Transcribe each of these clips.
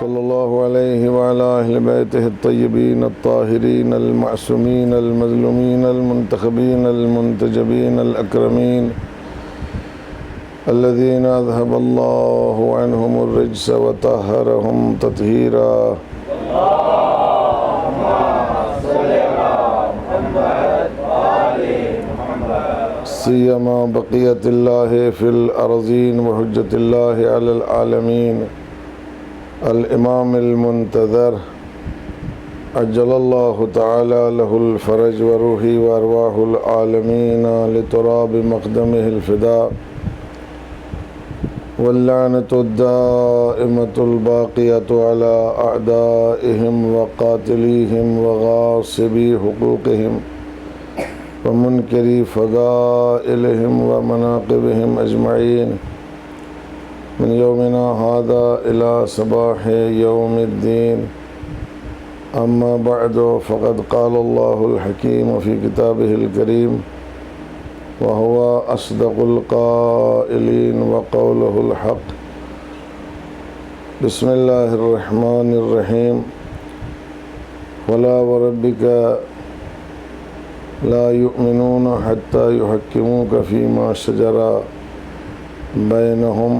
صلی اللہ علیہ وعلی اہل بیتہ الطیبین الطاہرین المعصومین المظلومین المنتخبین المنتجبین الاکرمین الذین اذهب اللہ عنہم الرجس وطہرہم تطہیرا سیما بقیت اللہ فی الارضین وحجت اللہ علی العالمین الامام المنتظر عجل اللہ تعالی له الفرج وروحی وارواح العالمین لتراب مقدمه الفداء واللعنة الدائمة الباقية على أعدائهم وقاتليهم وغاصبي حقوقهم ومنكري فضائلهم ومناقبهم أجمعين من يومنا هذا إلى صباح يوم الدين. أما بعد فقد قال الله الحكيم في كتابه الكريم وهو أصدق القائلين وقوله الحق. بسم الله الرحمن الرحيم. ولا وربك لا يؤمنون حتى يحكموك فيما شجر بينهم.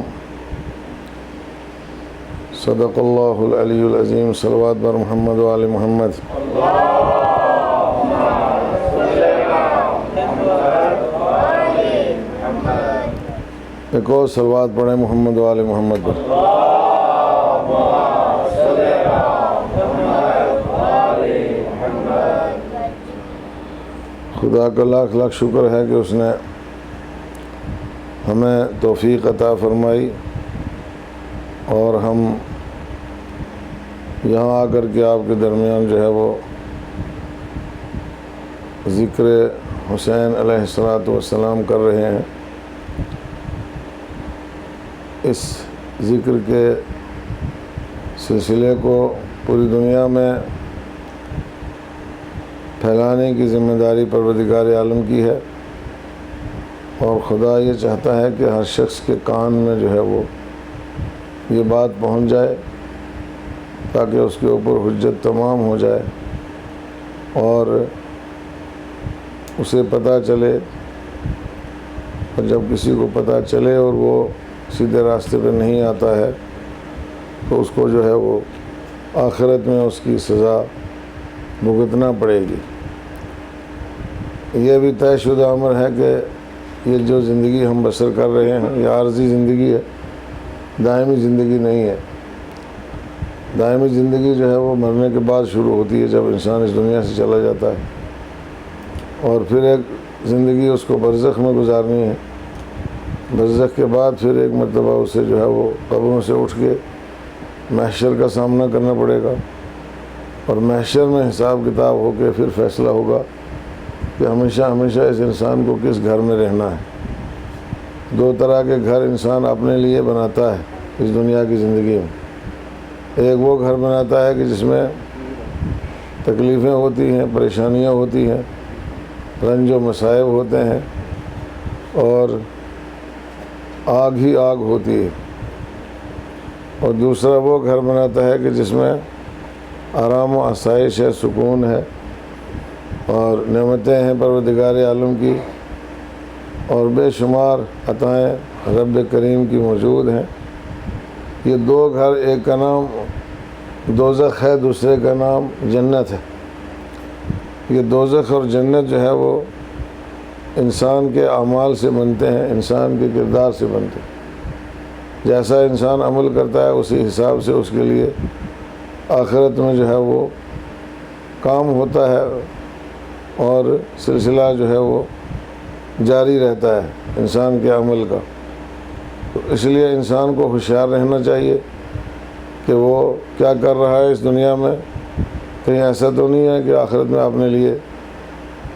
صدق اللہ العلی العظیم. صلوات بر محمد و آل محمد. ایک اور صلوات پڑھیں محمد و آل محمد پر. خدا کا لاکھ لاکھ شکر ہے کہ اس نے ہمیں توفیق عطا فرمائی اور ہم یہاں آ کر کے آپ کے درمیان جو ہے وہ ذکر حسین علیہ الصلاۃ والسلام کر رہے ہیں. اس ذکر کے سلسلے کو پوری دنیا میں پھیلانے کی ذمہ داری پروردگار عالم کی ہے اور خدا یہ چاہتا ہے کہ ہر شخص کے کان میں جو ہے وہ یہ بات پہنچ جائے تاکہ اس کے اوپر حجت تمام ہو جائے اور اسے پتہ چلے. اور جب کسی کو پتہ چلے اور وہ سیدھے راستے پہ نہیں آتا ہے تو اس کو جو ہے وہ آخرت میں اس کی سزا بھگتنا پڑے گی. یہ بھی طے شدہ امر ہے کہ یہ جو زندگی ہم بسر کر رہے ہیں یہ عارضی زندگی ہے، دائمی زندگی نہیں ہے. دائمی زندگی جو ہے وہ مرنے کے بعد شروع ہوتی ہے جب انسان اس دنیا سے چلا جاتا ہے اور پھر ایک زندگی اس کو برزخ میں گزارنی ہے. برزخ کے بعد پھر ایک مرتبہ اسے جو ہے وہ قبروں سے اٹھ کے محشر کا سامنا کرنا پڑے گا اور محشر میں حساب کتاب ہو کے پھر فیصلہ ہوگا کہ ہمیشہ ہمیشہ اس انسان کو کس گھر میں رہنا ہے. دو طرح کے گھر انسان اپنے لیے بناتا ہے اس دنیا کی زندگی میں. ایک وہ گھر بناتا ہے کہ جس میں تکلیفیں ہوتی ہیں، پریشانیاں ہوتی ہیں، رنج و مصائب ہوتے ہیں اور آگ ہی آگ ہوتی ہے. اور دوسرا وہ گھر بناتا ہے کہ جس میں آرام و آسائش ہے، سکون ہے اور نعمتیں ہیں پروردگار عالم کی اور بے شمار عطائیں رب کریم کی موجود ہیں. یہ دو گھر، ایک کا نام دوزخ ہے، دوسرے کا نام جنت ہے. یہ دوزخ اور جنت جو ہے وہ انسان کے اعمال سے بنتے ہیں، انسان کے کردار سے بنتے ہیں. جیسا انسان عمل کرتا ہے اسی حساب سے اس کے لیے آخرت میں جو ہے وہ کام ہوتا ہے اور سلسلہ جو ہے وہ جاری رہتا ہے انسان کے عمل کا. تو اس لیے انسان کو ہوشیار رہنا چاہیے کہ وہ کیا کر رہا ہے اس دنیا میں. کہیں ایسا تو نہیں ہے کہ آخرت میں اپنے لیے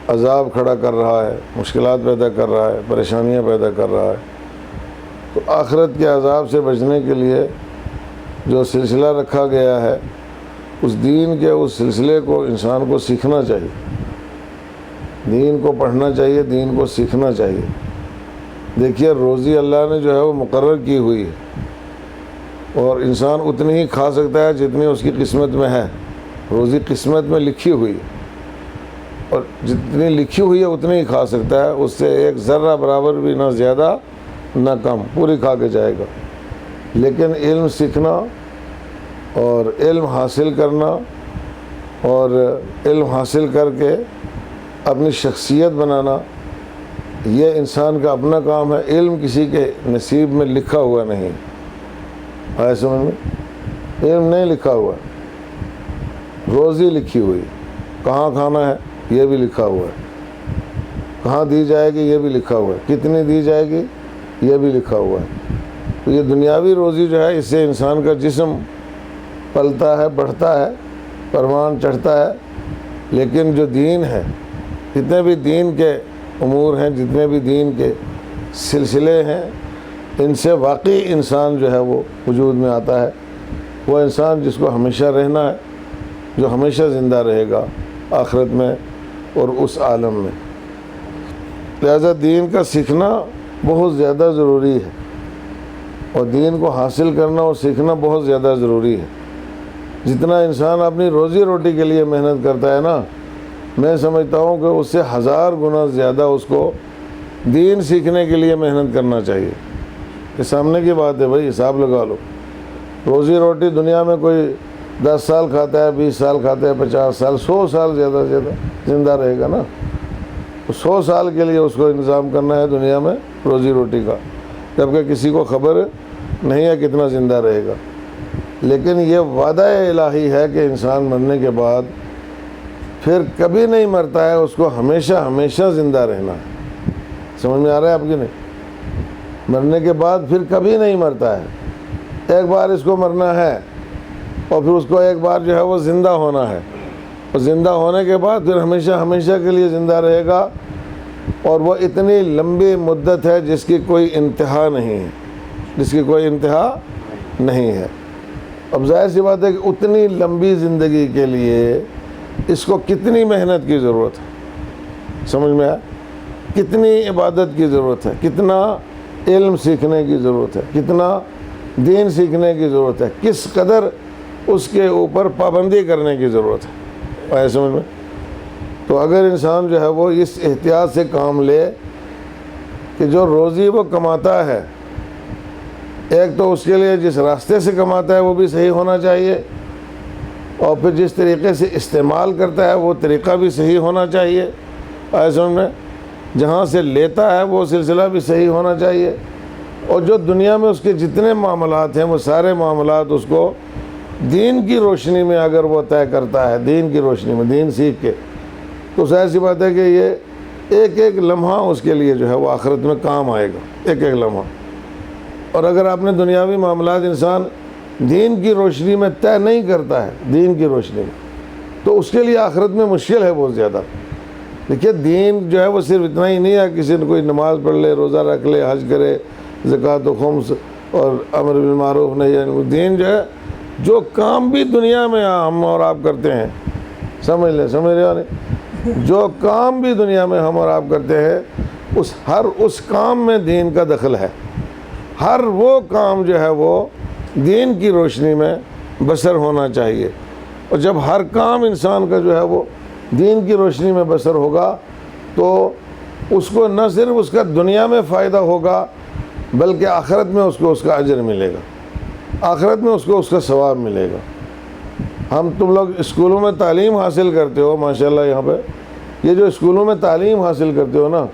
عذاب کھڑا کر رہا ہے، مشکلات پیدا کر رہا ہے، پریشانیاں پیدا کر رہا ہے. تو آخرت کے عذاب سے بچنے کے لیے جو سلسلہ رکھا گیا ہے اس دین کے اس سلسلے کو انسان کو سیکھنا چاہیے. دین کو پڑھنا چاہیے، دین کو سیکھنا چاہیے. دیکھیے روزی اللہ نے جو ہے وہ مقرر کی ہوئی ہے اور انسان اتنی ہی کھا سکتا ہے جتنی اس کی قسمت میں ہے. روزی قسمت میں لکھی ہوئی ہے اور جتنی لکھی ہوئی ہے اتنی ہی کھا سکتا ہے. اس سے ایک ذرہ برابر بھی نہ زیادہ نہ کم، پوری کھا کے جائے گا. لیکن علم سیکھنا اور علم حاصل کرنا اور علم حاصل کر کے اپنی شخصیت بنانا، یہ انسان کا اپنا کام ہے. علم کسی کے نصیب میں لکھا ہوا نہیں. آئے سمجھ میں؟ علم نہیں لکھا ہوا. روزی لکھی ہوئی، کہاں کھانا ہے یہ بھی لکھا ہوا ہے، کہاں دی جائے گی یہ بھی لکھا ہوا ہے، کتنی دی جائے گی یہ بھی لکھا ہوا ہے. تو یہ دنیاوی روزی جو ہے، اس سے انسان کا جسم پلتا ہے، بڑھتا ہے، پروان چڑھتا ہے. لیکن جو دین ہے، جتنے بھی دین کے امور ہیں، جتنے بھی دین کے سلسلے ہیں، ان سے واقعی انسان جو ہے وہ وجود میں آتا ہے. وہ انسان جس کو ہمیشہ رہنا ہے، جو ہمیشہ زندہ رہے گا آخرت میں اور اس عالم میں. لہذا دین کا سیکھنا بہت زیادہ ضروری ہے اور دین کو حاصل کرنا اور سیکھنا بہت زیادہ ضروری ہے. جتنا انسان اپنی روزی روٹی کے لیے محنت کرتا ہے نا، میں سمجھتا ہوں کہ اس سے 1000 گنا زیادہ اس کو دین سیکھنے کے لیے محنت کرنا چاہیے. یہ سامنے کی بات ہے بھائی، حساب لگا لو. روزی روٹی دنیا میں کوئی 10 سال کھاتا ہے، 20 سال کھاتا ہے، 50 سال، 100 سال زیادہ سے زیادہ زندہ رہے گا نا. 100 سال کے لیے اس کو انتظام کرنا ہے دنیا میں روزی روٹی کا، جبکہ کسی کو خبر نہیں ہے کتنا زندہ رہے گا. لیکن یہ وعدہ الہی ہے کہ انسان مرنے کے بعد پھر کبھی نہیں مرتا ہے، اس کو ہمیشہ ہمیشہ زندہ رہنا ہے. سمجھ میں آ رہا ہے آپ کی؟ نہیں، مرنے کے بعد پھر کبھی نہیں مرتا ہے. ایک بار اس کو مرنا ہے اور پھر اس کو ایک بار جو ہے وہ زندہ ہونا ہے، اور زندہ ہونے کے بعد پھر ہمیشہ ہمیشہ کے لیے زندہ رہے گا. اور وہ اتنی لمبی مدت ہے جس کی کوئی انتہا نہیں ہے، جس کی کوئی انتہا نہیں ہے. اب ظاہر سی بات ہے کہ اتنی لمبی زندگی کے لیے اس کو کتنی محنت کی ضرورت ہے. سمجھ میں آیا؟ کتنی عبادت کی ضرورت ہے، کتنا علم سیکھنے کی ضرورت ہے، کتنا دین سیکھنے کی ضرورت ہے، کس قدر اس کے اوپر پابندی کرنے کی ضرورت ہے. آیا سمجھ میں؟ تو اگر انسان جو ہے وہ اس احتیاط سے کام لے کہ جو روزی وہ کماتا ہے، ایک تو اس کے لیے جس راستے سے کماتا ہے وہ بھی صحیح ہونا چاہیے، اور پھر جس طریقے سے استعمال کرتا ہے وہ طریقہ بھی صحیح ہونا چاہیے. آیا سمجھ میں؟ جہاں سے لیتا ہے وہ سلسلہ بھی صحیح ہونا چاہیے. اور جو دنیا میں اس کے جتنے معاملات ہیں وہ سارے معاملات اس کو دین کی روشنی میں اگر وہ طے کرتا ہے، دین کی روشنی میں، دین سیکھ کے، تو ظاہر سی بات ہے کہ یہ ایک ایک لمحہ اس کے لیے جو ہے وہ آخرت میں کام آئے گا، ایک ایک لمحہ. اور اگر آپ نے دنیاوی معاملات انسان دین کی روشنی میں طے نہیں کرتا ہے، دین کی روشنی میں، تو اس کے لیے آخرت میں مشکل ہے بہت زیادہ. دیکھیے دین جو ہے وہ صرف اتنا ہی نہیں ہے کسی نے کوئی نماز پڑھ لے، روزہ رکھ لے، حج کرے، زکوٰۃ و خمس اور امر بالمعروف نہیں. دین جو ہے جو کام بھی دنیا میں ہم اور آپ کرتے ہیں، سمجھ لیں نہیں، جو کام بھی دنیا میں ہم اور آپ کرتے ہیں، ہر اس کام میں دین کا دخل ہے. ہر وہ کام جو ہے وہ دین کی روشنی میں بسر ہونا چاہیے. اور جب ہر کام انسان کا جو ہے وہ دین کی روشنی میں بسر ہوگا تو اس کو نہ صرف اس کا دنیا میں فائدہ ہوگا بلکہ آخرت میں اس کو اس کا اجر ملے گا، آخرت میں اس کو اس کا ثواب ملے گا. تم لوگ اسکولوں میں تعلیم حاصل کرتے ہو ماشاءاللہ، یہاں پہ یہ جو اسکولوں میں تعلیم حاصل کرتے ہو نا،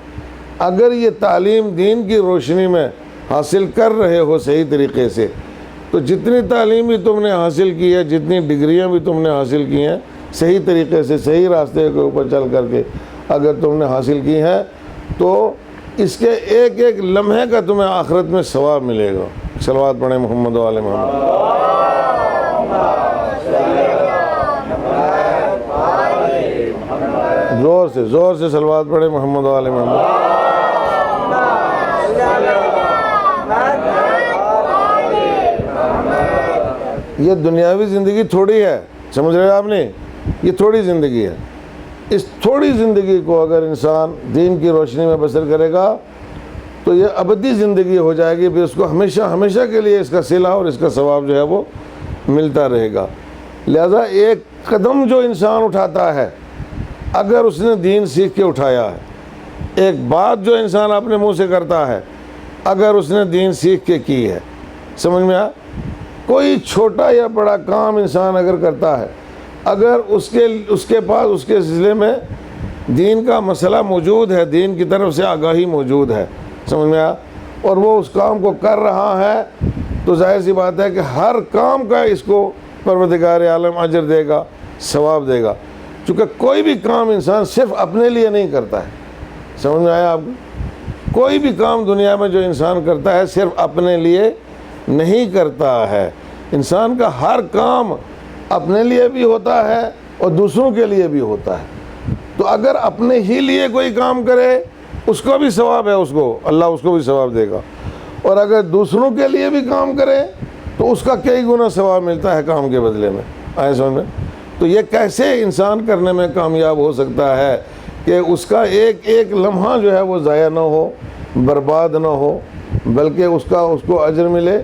اگر یہ تعلیم دین کی روشنی میں حاصل کر رہے ہو صحیح طریقے سے، تو جتنی تعلیم بھی تم نے حاصل کی ہے، جتنی ڈگریاں بھی تم نے حاصل کی ہیں صحیح طریقے سے، صحیح راستے کے اوپر چل کر کے اگر تم نے حاصل کی ہیں، تو اس کے ایک ایک لمحے کا تمہیں آخرت میں ثواب ملے گا. صلوات پڑھیں محمد و آل محمد. زور سے صلوات پڑھیں محمد و آل محمد. یہ دنیاوی زندگی تھوڑی ہے، سمجھ رہے آپ نے؟ یہ تھوڑی زندگی ہے. اس تھوڑی زندگی کو اگر انسان دین کی روشنی میں بسر کرے گا تو یہ ابدی زندگی ہو جائے گی، پھر اس کو ہمیشہ ہمیشہ کے لیے اس کا صلہ اور اس کا ثواب جو ہے وہ ملتا رہے گا۔ لہذا ایک قدم جو انسان اٹھاتا ہے، اگر اس نے دین سیکھ کے اٹھایا ہے، ایک بات جو انسان اپنے منہ سے کرتا ہے، اگر اس نے دین سیکھ کے کی ہے، سمجھ میں آ، کوئی چھوٹا یا بڑا کام انسان اگر کرتا ہے، اگر اس کے پاس اس کے سلسلے میں دین کا مسئلہ موجود ہے، دین کی طرف سے آگاہی موجود ہے، سمجھ میں آ، اور وہ اس کام کو کر رہا ہے، تو ظاہر سی بات ہے کہ ہر کام کا اس کو پروردگار عالم اجر دے گا، ثواب دے گا، چونکہ کوئی بھی کام انسان صرف اپنے لیے نہیں کرتا ہے۔ سمجھ میں آیا آپ کو؟ کوئی بھی کام دنیا میں جو انسان کرتا ہے صرف اپنے لیے نہیں کرتا ہے، انسان کا ہر کام اپنے لیے بھی ہوتا ہے اور دوسروں کے لیے بھی ہوتا ہے۔ تو اگر اپنے ہی لیے کوئی کام کرے، اس کو بھی ثواب ہے، اس کو اللہ اس کو بھی ثواب دے گا، اور اگر دوسروں کے لیے بھی کام کرے تو اس کا کئی گنا ثواب ملتا ہے کام کے بدلے میں، آئے سمجھ میں؟ تو یہ کیسے انسان کرنے میں کامیاب ہو سکتا ہے کہ اس کا ایک ایک لمحہ جو ہے وہ ضائع نہ ہو، برباد نہ ہو، بلکہ اس کو اجر ملے،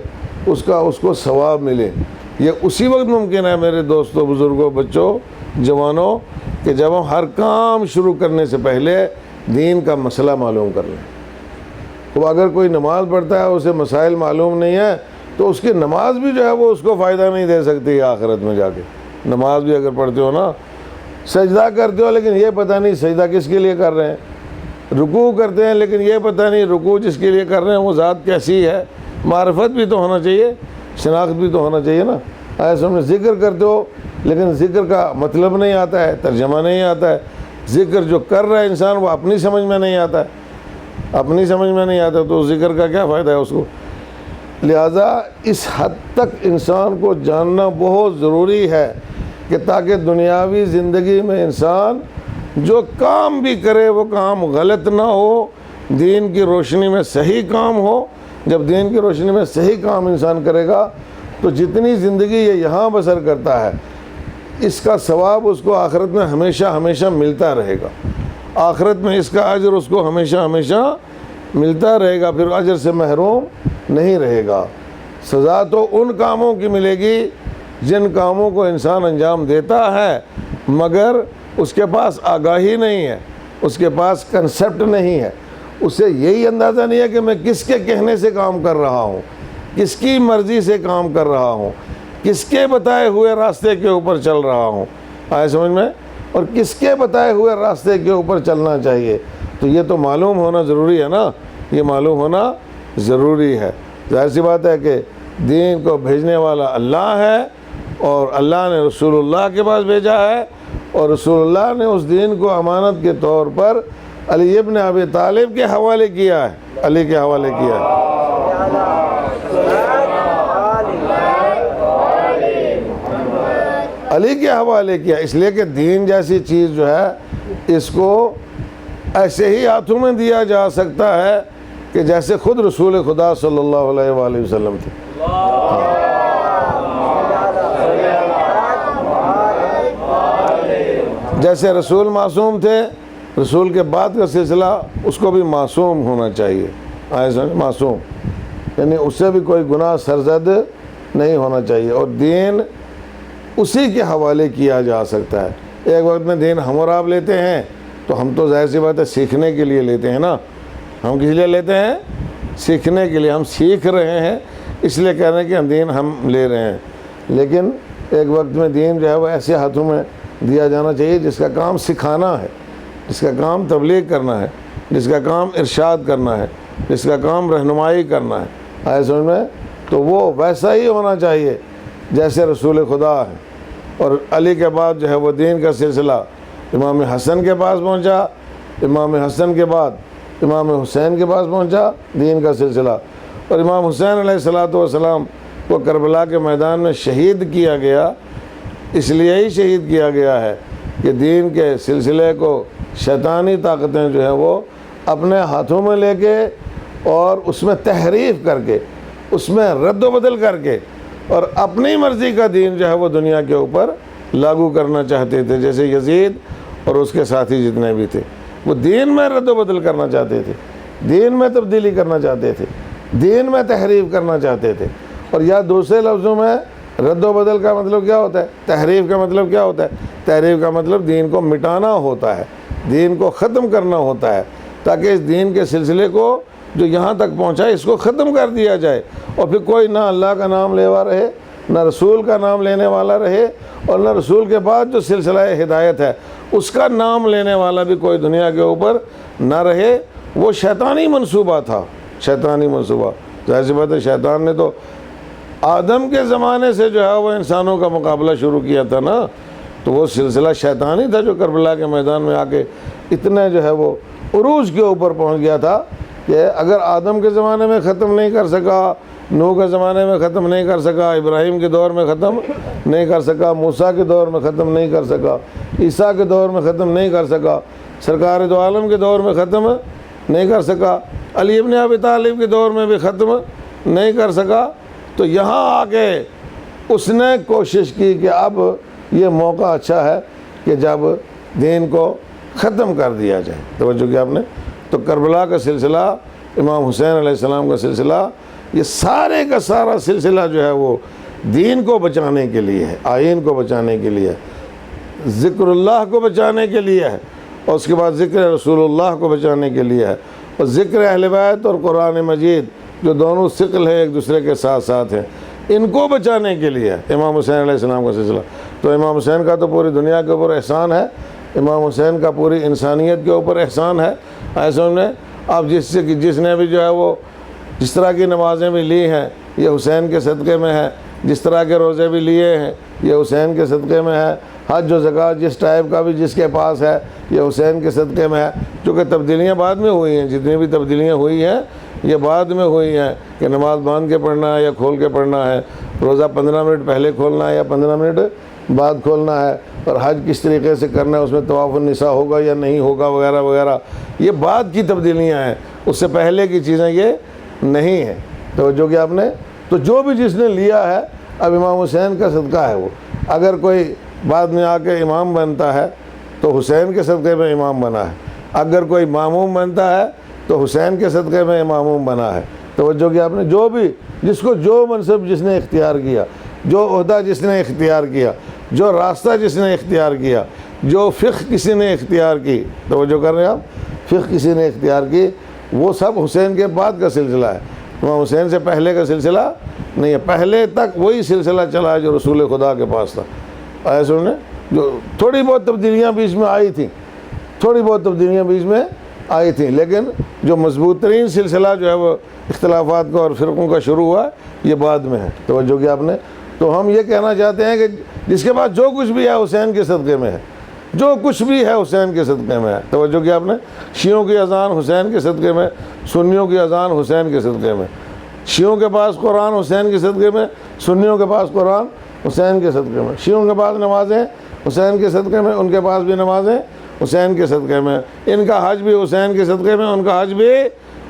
اس کو ثواب ملے۔ یہ اسی وقت ممکن ہے میرے دوستوں، بزرگوں، بچوں، جوانوں، کہ جب ہم ہر کام شروع کرنے سے پہلے دین کا مسئلہ معلوم کر لیں۔ تو اگر کوئی نماز پڑھتا ہے، اسے مسائل معلوم نہیں ہے، تو اس کی نماز بھی جو ہے وہ اس کو فائدہ نہیں دے سکتی آخرت میں جا کے۔ نماز بھی اگر پڑھتے ہو نا، سجدہ کرتے ہو لیکن یہ پتہ نہیں سجدہ کس کے لیے کر رہے ہیں، رکوع کرتے ہیں لیکن یہ پتہ نہیں رکوع جس کے لیے کر رہے ہیں وہ ذات کیسی ہے، معرفت بھی تو ہونا چاہیے، شناخت بھی تو ہونا چاہیے نا۔ ایسے میں ذکر کرتے ہو لیکن ذکر کا مطلب نہیں آتا ہے، ترجمہ نہیں آتا ہے، ذکر جو کر رہا ہے انسان وہ اپنی سمجھ میں نہیں آتا ہے، اپنی سمجھ میں نہیں آتا تو ذکر کا کیا فائدہ ہے اس کو۔ لہٰذا اس حد تک انسان کو جاننا بہت ضروری ہے کہ تاکہ دنیاوی زندگی میں انسان جو کام بھی کرے وہ کام غلط نہ ہو، دین کی روشنی میں صحیح کام ہو۔ جب دین کی روشنی میں صحیح کام انسان کرے گا تو جتنی زندگی یہ یہاں بسر کرتا ہے اس کا ثواب اس کو آخرت میں ہمیشہ ہمیشہ ملتا رہے گا، آخرت میں اس کا اجر اس کو ہمیشہ ہمیشہ ملتا رہے گا، پھر اجر سے محروم نہیں رہے گا۔ سزا تو ان کاموں کی ملے گی جن کاموں کو انسان انجام دیتا ہے مگر اس کے پاس آگاہی نہیں ہے، اس کے پاس کنسیپٹ نہیں ہے، اسے یہی اندازہ نہیں ہے کہ میں کس کے کہنے سے کام کر رہا ہوں، کس کی مرضی سے کام کر رہا ہوں، کس کے بتائے ہوئے راستے کے اوپر چل رہا ہوں، آئے سمجھ میں، اور کس کے بتائے ہوئے راستے کے اوپر چلنا چاہیے۔ تو یہ تو معلوم ہونا ضروری ہے نا، یہ معلوم ہونا ضروری ہے۔ ظاہر سی بات ہے کہ دین کو بھیجنے والا اللہ ہے اور اللہ نے رسول اللہ کے پاس بھیجا ہے، اور رسول اللہ نے اس دین کو امانت کے طور پر علی ابن ابی طالب کے حوالے کیا ہے، علی کے حوالے کیا ہے۔ علی کے حوالے کیا، اس لیے کہ دین جیسی چیز جو ہے اس کو ایسے ہی ہاتھوں میں دیا جا سکتا ہے کہ جیسے خود رسول خدا صلی اللہ علیہ وآلہ وسلم تھے۔ جیسے رسول معصوم تھے، رسول کے بعد کا سلسلہ اس کو بھی معصوم ہونا چاہیے، معصوم یعنی اس سے بھی کوئی گناہ سرزد نہیں ہونا چاہیے، اور دین اسی کے حوالے کیا جا سکتا ہے۔ ایک وقت میں دین ہم اور آپ لیتے ہیں تو ہم تو ظاہر سی بات ہے سیکھنے کے لیے لیتے ہیں نا، ہم کس لیے لیتے ہیں؟ سیکھنے کے لیے، ہم سیکھ رہے ہیں اس لیے کہہ رہے ہیں کہ دین ہم لے رہے ہیں، لیکن ایک وقت میں دین جو ہے وہ ایسے ہاتھوں میں دیا جانا چاہیے جس کا کام سکھانا ہے، جس کا کام تبلیغ کرنا ہے، جس کا کام ارشاد کرنا ہے، جس کا کام رہنمائی کرنا ہے، آئے سمجھ میں؟ تو وہ ویسا ہی ہونا چاہیے جیسے رسول خدا ہے۔ اور علی کے بعد جو ہے وہ دین کا سلسلہ امام حسن کے پاس پہنچا، امام حسن کے بعد امام حسین کے پاس پہنچا دین کا سلسلہ، اور امام حسین علیہ السلام کو کربلا کے میدان میں شہید کیا گیا، اس لیے ہی شہید کیا گیا ہے کہ دین کے سلسلے کو شیطانی طاقتیں جو ہیں وہ اپنے ہاتھوں میں لے کے اور اس میں تحریف کر کے، اس میں رد و بدل کر کے اور اپنی مرضی کا دین جو ہے وہ دنیا کے اوپر لاگو کرنا چاہتے تھے، جیسے یزید اور اس کے ساتھی جتنے بھی تھے وہ دین میں رد و بدل کرنا چاہتے تھے، دین میں تبدیلی کرنا چاہتے تھے، دین میں تحریف کرنا چاہتے تھے. اور یا دوسرے لفظوں میں رد و بدل کا مطلب کیا ہوتا ہے؟ تحریف کا مطلب کیا ہوتا ہے؟ تحریف کا مطلب دین کو مٹانا ہوتا ہے، دین کو ختم کرنا ہوتا ہے، تاکہ اس دین کے سلسلے کو جو یہاں تک پہنچا ہے اس کو ختم کر دیا جائے، اور پھر کوئی نہ اللہ کا نام لیوا رہے، نہ رسول کا نام لینے والا رہے، اور نہ رسول کے بعد جو سلسلہ ہدایت ہے اس کا نام لینے والا بھی کوئی دنیا کے اوپر نہ رہے. وہ شیطانی منصوبہ تھا، شیطانی منصوبہ. ظاہر سی بات ہے شیطان نے تو آدم کے زمانے سے جو ہے وہ انسانوں کا مقابلہ شروع کیا تھا نا، تو وہ سلسلہ شیطانی تھا جو کربلا کے میدان میں آ کے اتنے جو ہے وہ عروج کے اوپر پہنچ گیا تھا کہ اگر آدم کے زمانے میں ختم نہیں کر سکا، نوح کے زمانے میں ختم نہیں کر سکا، ابراہیم کے دور میں ختم نہیں کر سکا، موسیٰ کے دور میں ختم نہیں کر سکا، عیسیٰ کے دور میں ختم نہیں کر سکا، سرکار دو عالم کے دور میں ختم نہیں کر سکا، علی ابن ابی طالب کے دور میں بھی ختم نہیں کر سکا، تو یہاں آ کے اس نے کوشش کی کہ اب یہ موقع اچھا ہے کہ جب دین کو ختم کر دیا جائے. توجہ کیا آپ نے؟ تو کربلا کا سلسلہ، امام حسین علیہ السلام کا سلسلہ، یہ سارے کا سارا سلسلہ جو ہے وہ دین کو بچانے کے لیے ہے، آئین کو بچانے کے لیے ہے، ذکر اللہ کو بچانے کے لیے ہے، اور اس کے بعد ذکر رسول اللہ کو بچانے کے لیے ہے، اور ذکر اہل بیت اور قرآن مجید جو دونوں ثقل ہیں ایک دوسرے کے ساتھ ساتھ ہیں، ان کو بچانے کے لیے ہے امام حسین علیہ السلام کا سلسلہ. تو امام حسین کا تو پوری دنیا کے اوپر احسان ہے، امام حسین کا پوری انسانیت کے اوپر احسان ہے. ایسے نے اب جس نے بھی جو ہے وہ جس طرح کی نمازیں بھی لی ہیں یہ حسین کے صدقے میں ہے، جس طرح کے روزے بھی لیے ہیں یہ حسین کے صدقے میں ہے، حج و زکوٰۃ جس ٹائپ کا بھی جس کے پاس ہے یہ حسین کے صدقے میں ہے. چونکہ تبدیلیاں بعد میں ہوئی ہیں، جتنی بھی تبدیلیاں ہوئی ہیں یہ بعد میں ہوئی ہیں کہ نماز باندھ کے پڑھنا ہے یا کھول کے پڑھنا ہے، روزہ 15 منٹ پہلے کھولنا ہے یا 15 منٹ بعد کھولنا ہے، اور حج کس طریقے سے کرنا ہے، اس میں طواف النساء ہوگا یا نہیں ہوگا وغیرہ وغیرہ، یہ بعد کی تبدیلیاں ہیں، اس سے پہلے کی چیزیں یہ نہیں ہیں. توجہ کیا آپ نے؟ تو جو بھی جس نے لیا ہے اب امام حسین کا صدقہ ہے. وہ اگر کوئی بعد میں آ کے امام بنتا ہے تو حسین کے صدقے میں امام بنا ہے، اگر کوئی ماموم بنتا ہے تو حسین کے صدقے میں ماموم بنا ہے. توجہ کیا آپ نے؟ جو بھی جس کو جو منصب جس نے اختیار کیا، جو عہدہ جس نے اختیار کیا، جو راستہ جس نے اختیار کیا، جو فقہ کسی نے اختیار کی، توجہ کر رہے ہیں آپ، فقہ کسی نے اختیار کی، وہ سب حسین کے بعد کا سلسلہ ہے، امام حسین سے پہلے کا سلسلہ نہیں ہے. پہلے تک وہی سلسلہ چلا ہے جو رسول خدا کے پاس تھا. ایسے انہوں نے جو تھوڑی بہت تبدیلیاں بیچ میں آئی تھیں، تھوڑی بہت تبدیلیاں بیچ میں آئی تھیں، لیکن جو مضبوط ترین سلسلہ جو ہے وہ اختلافات کا اور فرقوں کا شروع ہوا یہ بعد میں ہے. توجہ کیا آپ نے؟ تو ہم یہ کہنا چاہتے ہیں کہ جس کے بعد جو کچھ بھی ہے حسین کے صدقے میں ہے، جو کچھ بھی ہے حسین کے صدقے میں ہے. توجہ کیا آپ نے؟ شیعوں کی اذان حسین کے صدقے میں، سنیوں کی اذان حسین کے صدقے میں، شیعوں کے پاس قرآن حسین کے صدقے میں، سنیوں کے پاس قرآن حسین کے صدقے میں، شیعوں کے پاس نمازیں حسین کے صدقے میں، ان کے پاس بھی نمازیں حسین کے صدقے میں، ان کا حج بھی حسین کے صدقے میں، ان کا حج بھی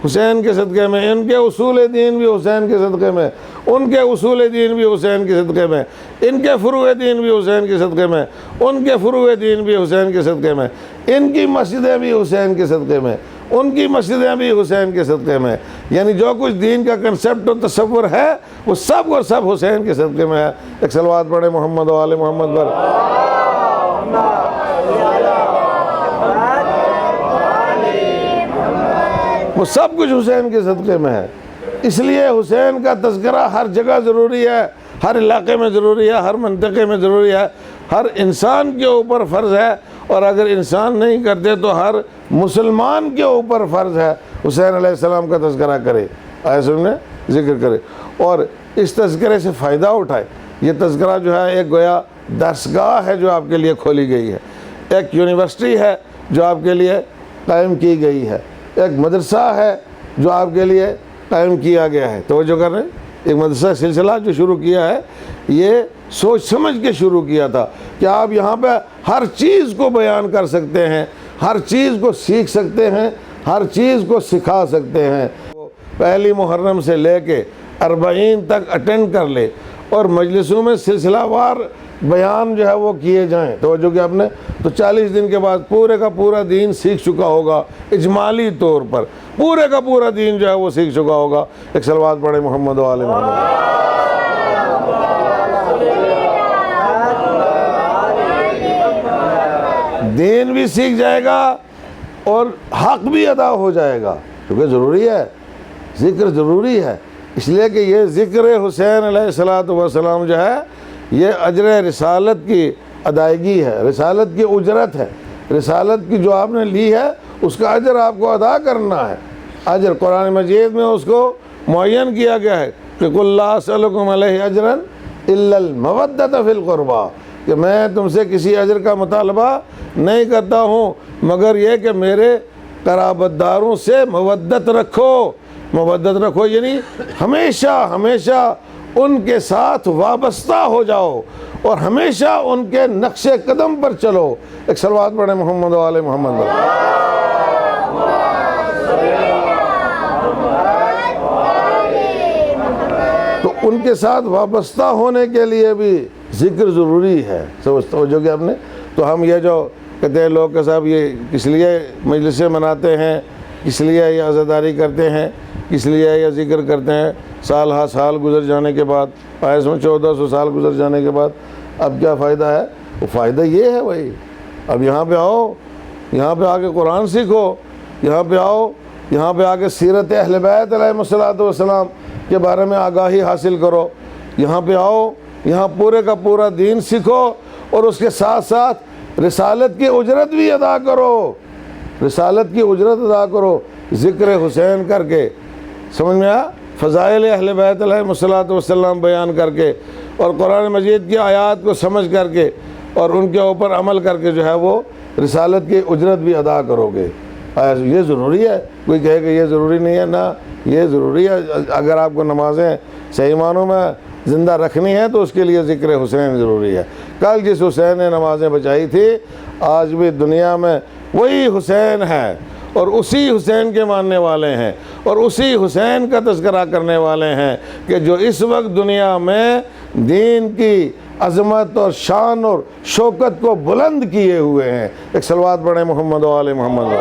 حسین کے صدقے میں، ان کے اصول دین بھی حسین کے صدقے میں، ان کے اصول دین بھی حسین کے صدقے میں، ان کے فروع دین بھی حسین کے صدقے میں، ان کے فروع دین بھی حسین کے صدقے میں، ان کی مسجدیں بھی حسین کے صدقے میں، ان کی مسجدیں بھی حسین کے صدقے میں. یعنی جو کچھ دین کا کنسپٹ و تصور ہے وہ سب اور سب حسین کے صدقے میں ہے. ایک صلوات پڑھے محمد و آل محمد پر. وہ سب کچھ حسین کے صدقے میں ہے. اس لیے حسین کا تذکرہ ہر جگہ ضروری ہے، ہر علاقے میں ضروری ہے، ہر منطقے میں ضروری ہے، ہر انسان کے اوپر فرض ہے، اور اگر انسان نہیں کرتے تو ہر مسلمان کے اوپر فرض ہے حسین علیہ السلام کا تذکرہ کرے، ایسے انہیں ذکر کرے اور اس تذکرے سے فائدہ اٹھائے. یہ تذکرہ جو ہے ایک گویا درسگاہ ہے جو آپ کے لیے کھولی گئی ہے، ایک یونیورسٹی ہے جو آپ کے لیے قائم کی گئی ہے، ایک مدرسہ ہے جو آپ کے لیے قائم کیا گیا ہے. توجہ کر رہے ہیں؟ ایک مدرسہ سلسلہ جو شروع کیا ہے یہ سوچ سمجھ کے شروع کیا تھا کہ آپ یہاں پہ ہر چیز کو بیان کر سکتے ہیں، ہر چیز کو سیکھ سکتے ہیں، ہر چیز کو سکھا سکتے ہیں. پہلی محرم سے لے کے 40 تک اٹینڈ کر لے اور مجلسوں میں سلسلہ وار بیان جو ہے وہ کیے جائیں. توجہ کہ آپ نے تو 40 دن کے بعد پورے کا پورا دین سیکھ چکا ہوگا, اجمالی طور پر پورے کا پورا دین جو ہے وہ سیکھ چکا ہوگا. ایک صلوات پڑھیں محمد و آل محمد. دین بھی سیکھ جائے گا اور حق بھی ادا ہو جائے گا, کیونکہ ضروری ہے, ذکر ضروری ہے. اس لیے کہ یہ ذکر حسین علیہ السلام جو ہے یہ اجر رسالت کی ادائیگی ہے, رسالت کی اجرت ہے. رسالت کی جو آپ نے لی ہے اس کا اجر آپ کو ادا کرنا ہے. اجر قرآن مجید میں اس کو معین کیا گیا ہے کہ قُلْ لَا أَسْأَلُكُمْ عَلَيْهِ أَجْرًا إِلَّا الْمَوَدَّةَ فِي الْقُرْبَى, کہ میں تم سے کسی اجر کا مطالبہ نہیں کرتا ہوں مگر یہ کہ میرے قرابت داروں سے مودت رکھو. مودت رکھو یعنی ہمیشہ ہمیشہ ان کے ساتھ وابستہ ہو جاؤ اور ہمیشہ ان کے نقش قدم پر چلو. ایک صلوات پڑھیں محمد و آل محمد. تو ان کے ساتھ وابستہ ہونے کے لیے بھی ذکر ضروری ہے. توجہ کہ آپ نے تو ہم یہ جو کہتے ہیں لوگ کہ صاحب یہ کس لیے مجلسیں مناتے ہیں, کس لیے یہ عزاداری کرتے ہیں, کس لیے یہ ذکر کرتے ہیں, سال ہا سال گزر جانے کے بعد, 1400 سال گزر جانے کے بعد اب کیا فائدہ ہے؟ وہ فائدہ یہ ہے بھائی, اب یہاں پہ آؤ, یہاں پہ آ کے قرآن سیکھو, یہاں پہ آؤ, یہاں پہ آ کے سیرت اہل بیت علیہ السلام کے بارے میں آگاہی حاصل کرو. یہاں پہ آؤ, یہاں پورے کا پورا دین سیکھو اور اس کے ساتھ ساتھ رسالت کی اجرت بھی ادا کرو. رسالت کی اجرت ادا کرو ذکر حسین کر کے, سمجھ میں آیا, فضائل اہل بیت علیہ السلام بیان کر کے اور قرآن مجید کی آیات کو سمجھ کر کے اور ان کے اوپر عمل کر کے جو ہے وہ رسالت کی اجرت بھی ادا کرو گے. یہ ضروری ہے. کوئی کہے کہ یہ ضروری نہیں ہے, نہ یہ ضروری ہے. اگر آپ کو نمازیں صحیح معنوں میں زندہ رکھنی ہے تو اس کے لیے ذکر حسین ضروری ہے. کل جس حسین نے نمازیں بچائی تھی آج بھی دنیا میں وہی حسین ہے اور اسی حسین کے ماننے والے ہیں اور اسی حسین کا تذکرہ کرنے والے ہیں کہ جو اس وقت دنیا میں دین کی عظمت اور شان اور شوکت کو بلند کیے ہوئے ہیں. ایک صلوات پڑھیں محمد و آل محمد.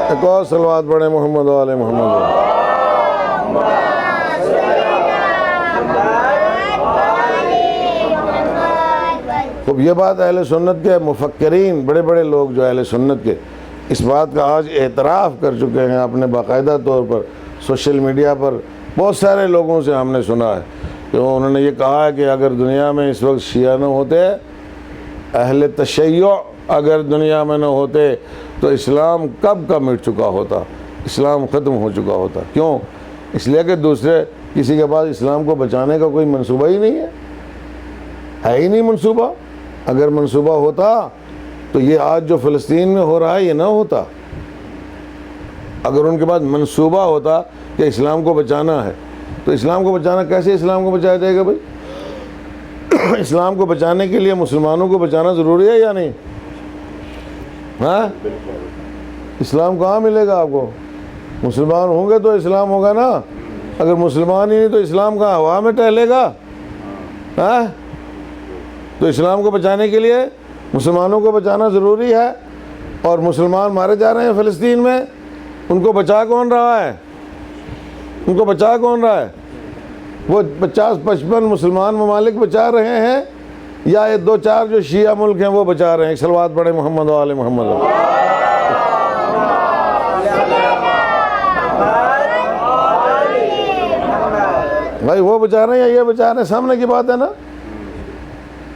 ایک اور صلوات پڑھیں محمد و آل محمد. اب یہ بات اہل سنت کے مفکرین بڑے بڑے لوگ جو اہل سنت کے اس بات کا آج اعتراف کر چکے ہیں اپنے باقاعدہ طور پر. سوشل میڈیا پر بہت سارے لوگوں سے ہم نے سنا ہے کہ انہوں نے یہ کہا ہے کہ اگر دنیا میں اس وقت شیعہ نہ ہوتے, اہل تشیع اگر دنیا میں نہ ہوتے تو اسلام کب کا مٹ چکا ہوتا, اسلام ختم ہو چکا ہوتا. کیوں؟ اس لیے کہ دوسرے کسی کے پاس اسلام کو بچانے کا کوئی منصوبہ ہی نہیں ہے ہی نہیں منصوبہ. اگر منصوبہ ہوتا تو یہ آج جو فلسطین میں ہو رہا ہے یہ نہ ہوتا. اگر ان کے پاس منصوبہ ہوتا کہ اسلام کو بچانا ہے تو اسلام کو بچانا کیسے اسلام کو بچایا جائے گا بھائی؟ اسلام کو بچانے کے لیے مسلمانوں کو بچانا ضروری ہے یا نہیں؟ ہاں, اسلام کہاں ملے گا آپ کو؟ مسلمان ہوں گے تو اسلام ہوگا نا. اگر مسلمان ہی نہیں تو اسلام کہاں ہوا میں ٹہلے گا؟ ہاں, تو اسلام کو بچانے کے لیے مسلمانوں کو بچانا ضروری ہے. اور مسلمان مارے جا رہے ہیں فلسطین میں, ان کو بچا کون رہا ہے؟ ان کو بچا کون رہا ہے؟ وہ 50-55 مسلمان ممالک بچا رہے ہیں یا یہ 2-4 جو شیعہ ملک ہیں وہ بچا رہے ہیں؟ صلوات پڑھیں محمد و آل محمد. بھائی وہ بچا رہے ہیں یا یہ بچا رہے ہیں؟ سامنے کی بات ہے نا.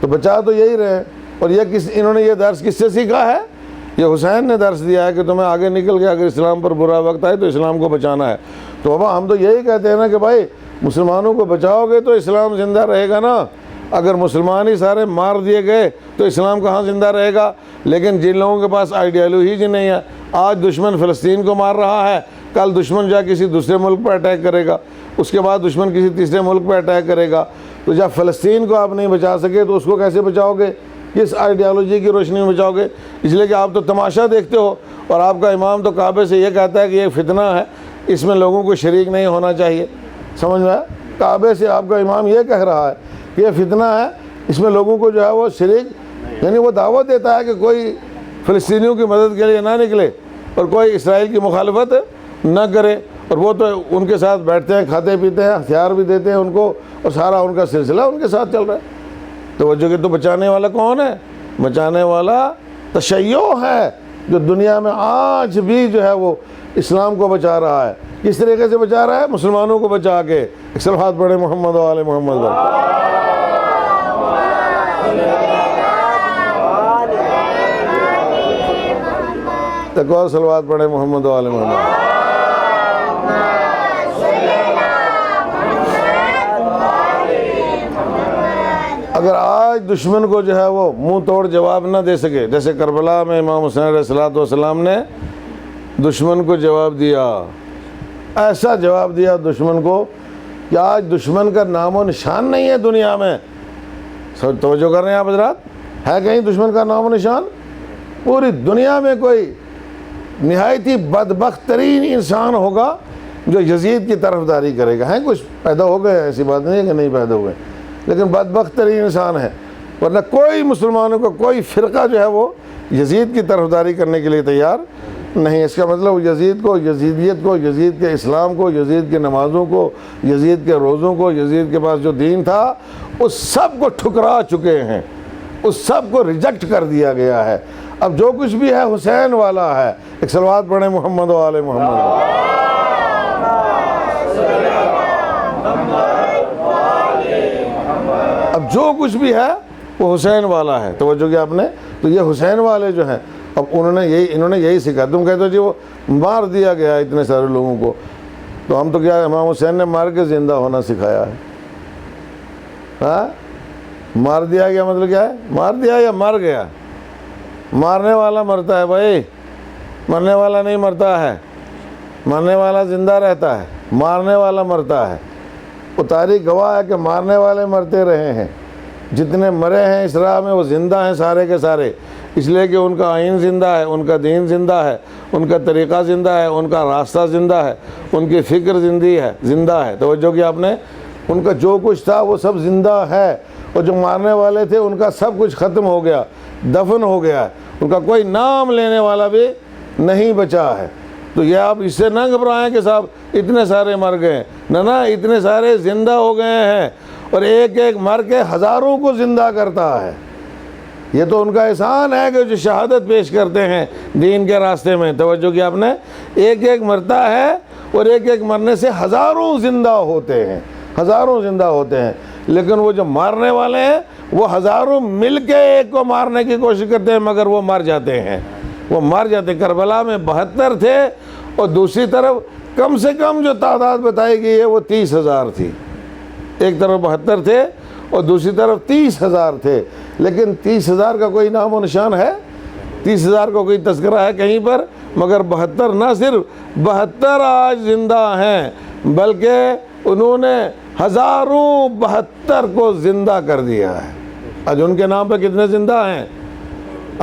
تو بچا تو یہی رہے. اور یہ انہوں نے یہ درس کس سے سیکھا ہے؟ یہ حسین نے درس دیا ہے کہ تمہیں آگے نکل کے اگر اسلام پر برا وقت آئے تو اسلام کو بچانا ہے. تو بابا ہم تو یہی کہتے ہیں نا کہ بھائی مسلمانوں کو بچاؤ گے تو اسلام زندہ رہے گا نا. اگر مسلمان ہی سارے مار دیے گئے تو اسلام کہاں زندہ رہے گا؟ لیکن جن لوگوں کے پاس آئیڈیالوجی ہی نہیں ہے, آج دشمن فلسطین کو مار رہا ہے, کل دشمن جا کسی دوسرے ملک پر اٹیک کرے گا, اس کے بعد دشمن کسی تیسرے ملک پہ اٹیک کرے گا. تو جب فلسطین کو آپ نہیں بچا سکے تو اس کو کیسے بچاؤ گے؟ کس آئیڈیالوجی کی روشنی میں بچاؤ گے؟ اس لیے کہ آپ تو تماشا دیکھتے ہو اور آپ کا امام تو کعبے سے یہ کہتا ہے کہ یہ فتنہ ہے, اس میں لوگوں کو شریک نہیں ہونا چاہیے. سمجھ میں آیا؟ کعبے سے آپ کا امام یہ کہہ رہا ہے کہ یہ فتنہ ہے، اس میں لوگوں کو جو ہے وہ شریک، یعنی وہ دعوت دیتا ہے کہ کوئی فلسطینیوں کی مدد کے لیے نہ نکلے اور کوئی اسرائیل کی مخالفت نہ کرے، اور وہ تو ان کے ساتھ بیٹھتے ہیں، کھاتے پیتے ہیں، ہتھیار بھی دیتے ہیں ان کو، اور سارا ان کا سلسلہ ان کے ساتھ چل رہا ہے. توجہ کہ تو بچانے والا کون ہے؟ بچانے والا تشیع ہے، جو دنیا میں آج بھی جو ہے وہ اسلام کو بچا رہا ہے. کس طریقے سے بچا رہا ہے؟ مسلمانوں کو بچا کے. ایک صلوات پڑھیں محمد و آل محمد. ایک اور صلوات پڑھیں محمد و آل محمد. اگر آج دشمن کو جو ہے وہ منہ توڑ جواب نہ دے سکے، جیسے کربلا میں امام حسین علیہ السلام نے دشمن کو جواب دیا، ایسا جواب دیا دشمن کو کہ آج دشمن کا نام و نشان نہیں ہے دنیا میں. توجہ کر رہے ہیں آپ حضرات؟ ہے کہیں دشمن کا نام و نشان؟ پوری دنیا میں کوئی نہایت ہی بدبخت ترین انسان ہوگا جو یزید کی طرفداری کرے گا. ہیں کچھ پیدا ہو گئے، ایسی بات نہیں ہے کہ نہیں پیدا ہوئے، لیکن بدبخت ترین انسان ہے. ورنہ کوئی مسلمانوں کو کوئی فرقہ جو ہے وہ یزید کی طرفداری کرنے کے لیے تیار نہیں. اس کا مطلب یزید کو، یزیدیت کو، یزید کے اسلام کو، یزید کے نمازوں کو، یزید کے روزوں کو، یزید کے پاس جو دین تھا اس سب کو ٹھکرا چکے ہیں، اس سب کو ریجیکٹ کر دیا گیا ہے. اب جو کچھ بھی ہے حسین والا ہے. ایک صلوات پڑھیں محمد و آل محمد. اب جو کچھ بھی ہے وہ حسین والا ہے. توجہ کیا آپ نے؟ تو یہ حسین والے جو ہیں، اب انہوں نے یہی سکھا. تم کہتے ہو جی وہ مار دیا گیا اتنے سارے لوگوں کو، تو ہم تو کیا امام حسین نے مار کے زندہ ہونا سکھایا ہے. ہاں، مار دیا گیا مطلب کیا ہے؟ مار دیا یا مر گیا؟ مارنے والا مرتا ہے بھائی، مرنے والا نہیں مرتا ہے. مرنے والا زندہ رہتا ہے، مارنے والا مرتا ہے. وہ تاریخ گواہ ہے کہ مارنے والے مرتے رہے ہیں. جتنے مرے ہیں اس راہ میں وہ زندہ ہیں سارے کے سارے، اس لیے کہ ان کا آئین زندہ ہے، ان کا دین زندہ ہے، ان کا طریقہ زندہ ہے، ان کا راستہ زندہ ہے، ان کی فکر زندہ ہے. توجہ کیا آپ نے؟ ان کا جو کچھ تھا وہ سب زندہ ہے. اور جو مارنے والے تھے ان کا سب کچھ ختم ہو گیا، دفن ہو گیا ہے. ان کا کوئی نام لینے والا بھی نہیں بچا ہے. تو یہ آپ اس سے نہ گھبرائیں کہ صاحب اتنے سارے مر گئے. نہ اتنے سارے زندہ ہو گئے ہیں، اور ایک ایک مر کے ہزاروں کو زندہ کرتا ہے. یہ تو ان کا احسان ہے کہ جو شہادت پیش کرتے ہیں دین کے راستے میں. توجہ کیا آپ نے؟ ایک ایک مرتا ہے، اور ایک ایک مرنے سے ہزاروں زندہ ہوتے ہیں، ہزاروں زندہ ہوتے ہیں. لیکن وہ جو مارنے والے ہیں وہ ہزاروں مل کے ایک کو مارنے کی کوشش کرتے ہیں، مگر وہ مر جاتے ہیں. وہ مر جاتے ہیں. کربلا میں 72 تھے، اور دوسری طرف کم سے کم جو تعداد بتائی گئی ہے وہ 30,000 تھی. ایک طرف 72 تھے اور دوسری طرف 30,000 تھے. لیکن 30,000 کا کوئی نام و نشان ہے؟ 30,000 کا کوئی تذکرہ ہے کہیں پر؟ مگر 72 نہ صرف 72 آج زندہ ہیں، بلکہ انہوں نے ہزاروں 72 کو زندہ کر دیا ہے. آج ان کے نام پہ کتنے زندہ ہیں؟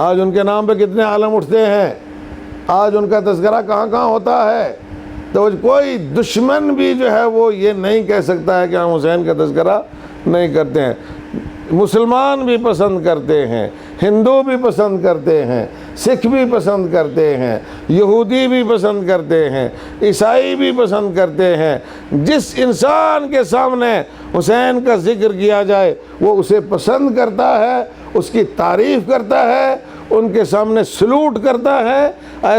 آج ان کے نام پہ کتنے عالم اٹھتے ہیں؟ آج ان کا تذکرہ کہاں کہاں ہوتا ہے؟ تو کوئی دشمن بھی جو ہے وہ یہ نہیں کہہ سکتا ہے کہ ہم حسین کا تذکرہ نہیں کرتے ہیں. مسلمان بھی پسند کرتے ہیں، ہندو بھی پسند کرتے ہیں، سکھ بھی پسند کرتے ہیں، یہودی بھی پسند کرتے ہیں، عیسائی بھی پسند کرتے ہیں. جس انسان کے سامنے حسین کا ذکر کیا جائے وہ اسے پسند کرتا ہے، اس کی تعریف کرتا ہے، ان کے سامنے سلوٹ کرتا ہے،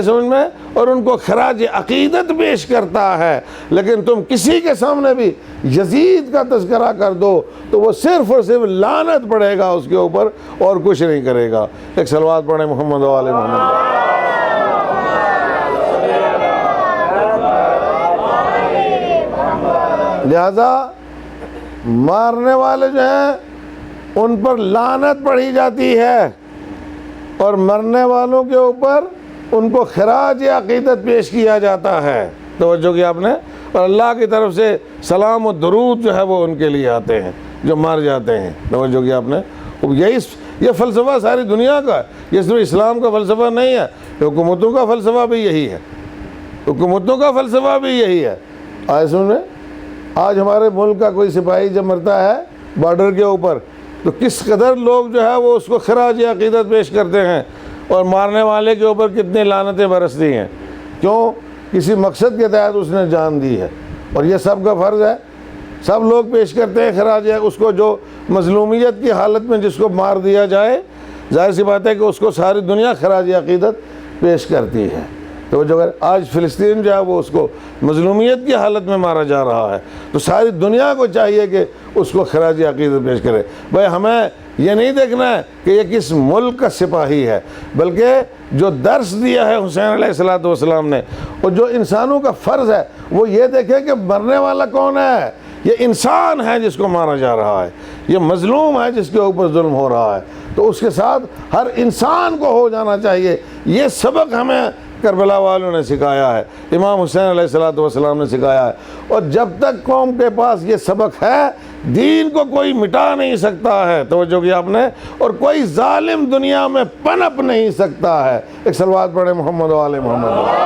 سمجھ میں، اور ان کو خراج عقیدت پیش کرتا ہے. لیکن تم کسی کے سامنے بھی یزید کا تذکرہ کر دو تو وہ صرف اور صرف لعنت پڑے گا اس کے اوپر، اور کچھ نہیں کرے گا. ایک صلوات پڑھیں محمد و آل محمد. لہذا مارنے والے جو ہیں ان پر لعنت پڑھی جاتی ہے، اور مرنے والوں کے اوپر ان کو خراج عقیدت پیش کیا جاتا ہے. توجہ کیا آپ نے؟ اور اللہ کی طرف سے سلام و درود جو ہے وہ ان کے لیے آتے ہیں جو مر جاتے ہیں. توجہ کیا آپ نے؟ یہ فلسفہ ساری دنیا کا ہے. یہ صرف اسلام کا فلسفہ نہیں ہے، حکومتوں کا فلسفہ بھی یہی ہے. حکومتوں کا فلسفہ بھی یہی ہے. آج سنیں، آج ہمارے ملک کا کوئی سپاہی جب مرتا ہے بارڈر کے اوپر تو کس قدر لوگ جو ہے وہ اس کو خراج عقیدت پیش کرتے ہیں، اور مارنے والے کے اوپر کتنی لعنتیں برستی ہیں. کیوں؟ کسی مقصد کے تحت اس نے جان دی ہے، اور یہ سب کا فرض ہے. سب لوگ پیش کرتے ہیں خراج اس کو، جو مظلومیت کی حالت میں جس کو مار دیا جائے، ظاہر سی بات ہے کہ اس کو ساری دنیا خراج عقیدت پیش کرتی ہے. تو جو آج فلسطین جو ہے وہ اس کو مظلومیت کی حالت میں مارا جا رہا ہے، تو ساری دنیا کو چاہیے کہ اس کو خراج عقیدت پیش کرے. بھائی ہمیں یہ نہیں دیکھنا ہے کہ یہ کس ملک کا سپاہی ہے، بلکہ جو درس دیا ہے حسین علیہ السلام نے، اور جو انسانوں کا فرض ہے وہ یہ دیکھے کہ مرنے والا کون ہے. یہ انسان ہے جس کو مارا جا رہا ہے، یہ مظلوم ہے جس کے اوپر ظلم ہو رہا ہے، تو اس کے ساتھ ہر انسان کو ہو جانا چاہیے. یہ سبق ہمیں کربلا والوں نے سکھایا ہے، امام حسین علیہ السلام نے سکھایا ہے. اور جب تک قوم کے پاس یہ سبق ہے، دین کو کوئی مٹا نہیں سکتا ہے. توجہ کی آپ نے، اور کوئی ظالم دنیا میں پنپ نہیں سکتا ہے. ایک صلوات پڑھیں محمد و آل محمد.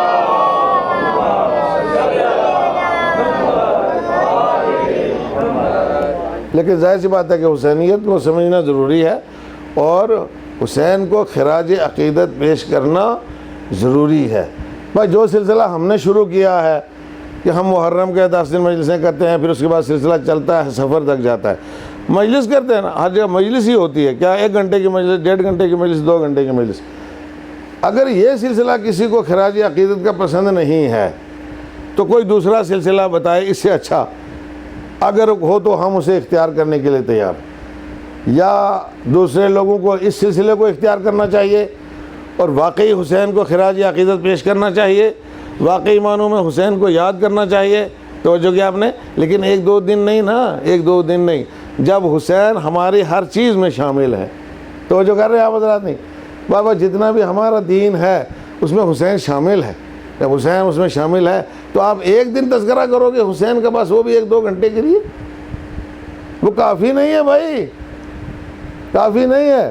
لیکن ظاہر سی بات ہے کہ حسینیت کو سمجھنا ضروری ہے، اور حسین کو خراج عقیدت پیش کرنا ضروری ہے. بھائی جو سلسلہ ہم نے شروع کیا ہے کہ ہم محرم کے 10 دن مجلسیں کرتے ہیں، پھر اس کے بعد سلسلہ چلتا ہے، سفر تک جاتا ہے. مجلس کرتے ہیں نا، ہر جگہ مجلس ہی ہوتی ہے. کیا 1 گھنٹے کی مجلس، 1.5 گھنٹے کی مجلس، 2 گھنٹے کی مجلس. اگر یہ سلسلہ کسی کو خراج عقیدت کا پسند نہیں ہے تو کوئی دوسرا سلسلہ بتائے اس سے اچھا، اگر ہو تو ہم اسے اختیار کرنے کے لیے تیار. یا دوسرے لوگوں کو اس سلسلے کو اختیار کرنا چاہیے، اور واقعی حسین کو خراج عقیدت پیش کرنا چاہیے، واقعی معنوں میں حسین کو یاد کرنا چاہیے. توجہ کیا آپ نے؟ لیکن 1-2 دن نہیں نا، 1-2 دن نہیں، جب حسین ہماری ہر چیز میں شامل ہے. توجہ کر رہے ہیں آپ حضرات؟ نہیں بابا، جتنا بھی ہمارا دین ہے اس میں حسین شامل ہے. جب حسین اس میں شامل ہے تو آپ 1 دن تذکرہ کرو گے حسین کا، بس وہ بھی 1-2 گھنٹے کے لیے، وہ کافی نہیں ہے بھائی، کافی نہیں ہے.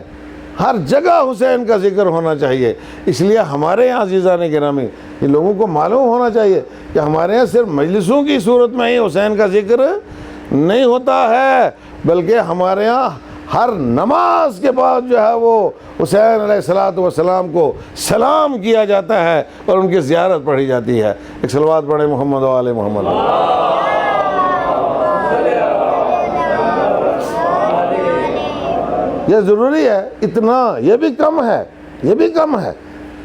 ہر جگہ حسین کا ذکر ہونا چاہیے. اس لیے ہمارے یہاں عزیزان گرامی، ان لوگوں کو معلوم ہونا چاہیے کہ ہمارے یہاں صرف مجلسوں کی صورت میں ہی حسین کا ذکر نہیں ہوتا ہے، بلکہ ہمارے یہاں ہر نماز کے بعد جو ہے وہ حسین علیہ السلام کو سلام کیا جاتا ہے اور ان کی زیارت پڑھی جاتی ہے. ایک صلوات پڑھیں محمد و آل محمد. یہ ضروری ہے. اتنا یہ بھی کم ہے، یہ بھی کم ہے،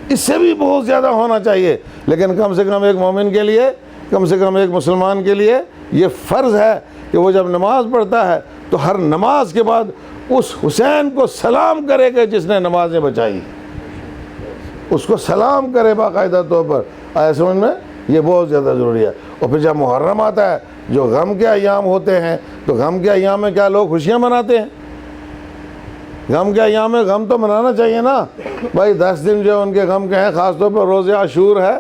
اس سے بھی بہت زیادہ ہونا چاہیے. لیکن کم سے کم ایک مومن کے لیے، کم سے کم ایک مسلمان کے لیے یہ فرض ہے کہ وہ جب نماز پڑھتا ہے تو ہر نماز کے بعد اس حسین کو سلام کرے گا جس نے نمازیں بچائی، اس کو سلام کرے باقاعدہ طور پر. آیا سمجھ میں؟ یہ بہت زیادہ ضروری ہے. اور پھر جب محرم آتا ہے، جو غم کے ایام ہوتے ہیں، تو غم کے ایام میں کیا لوگ خوشیاں مناتے ہیں؟ غم کے ایام میں غم تو منانا چاہیے نا بھائی. 10 دن جو ان کے غم کے ہیں، خاص طور پر روز عاشور ہے،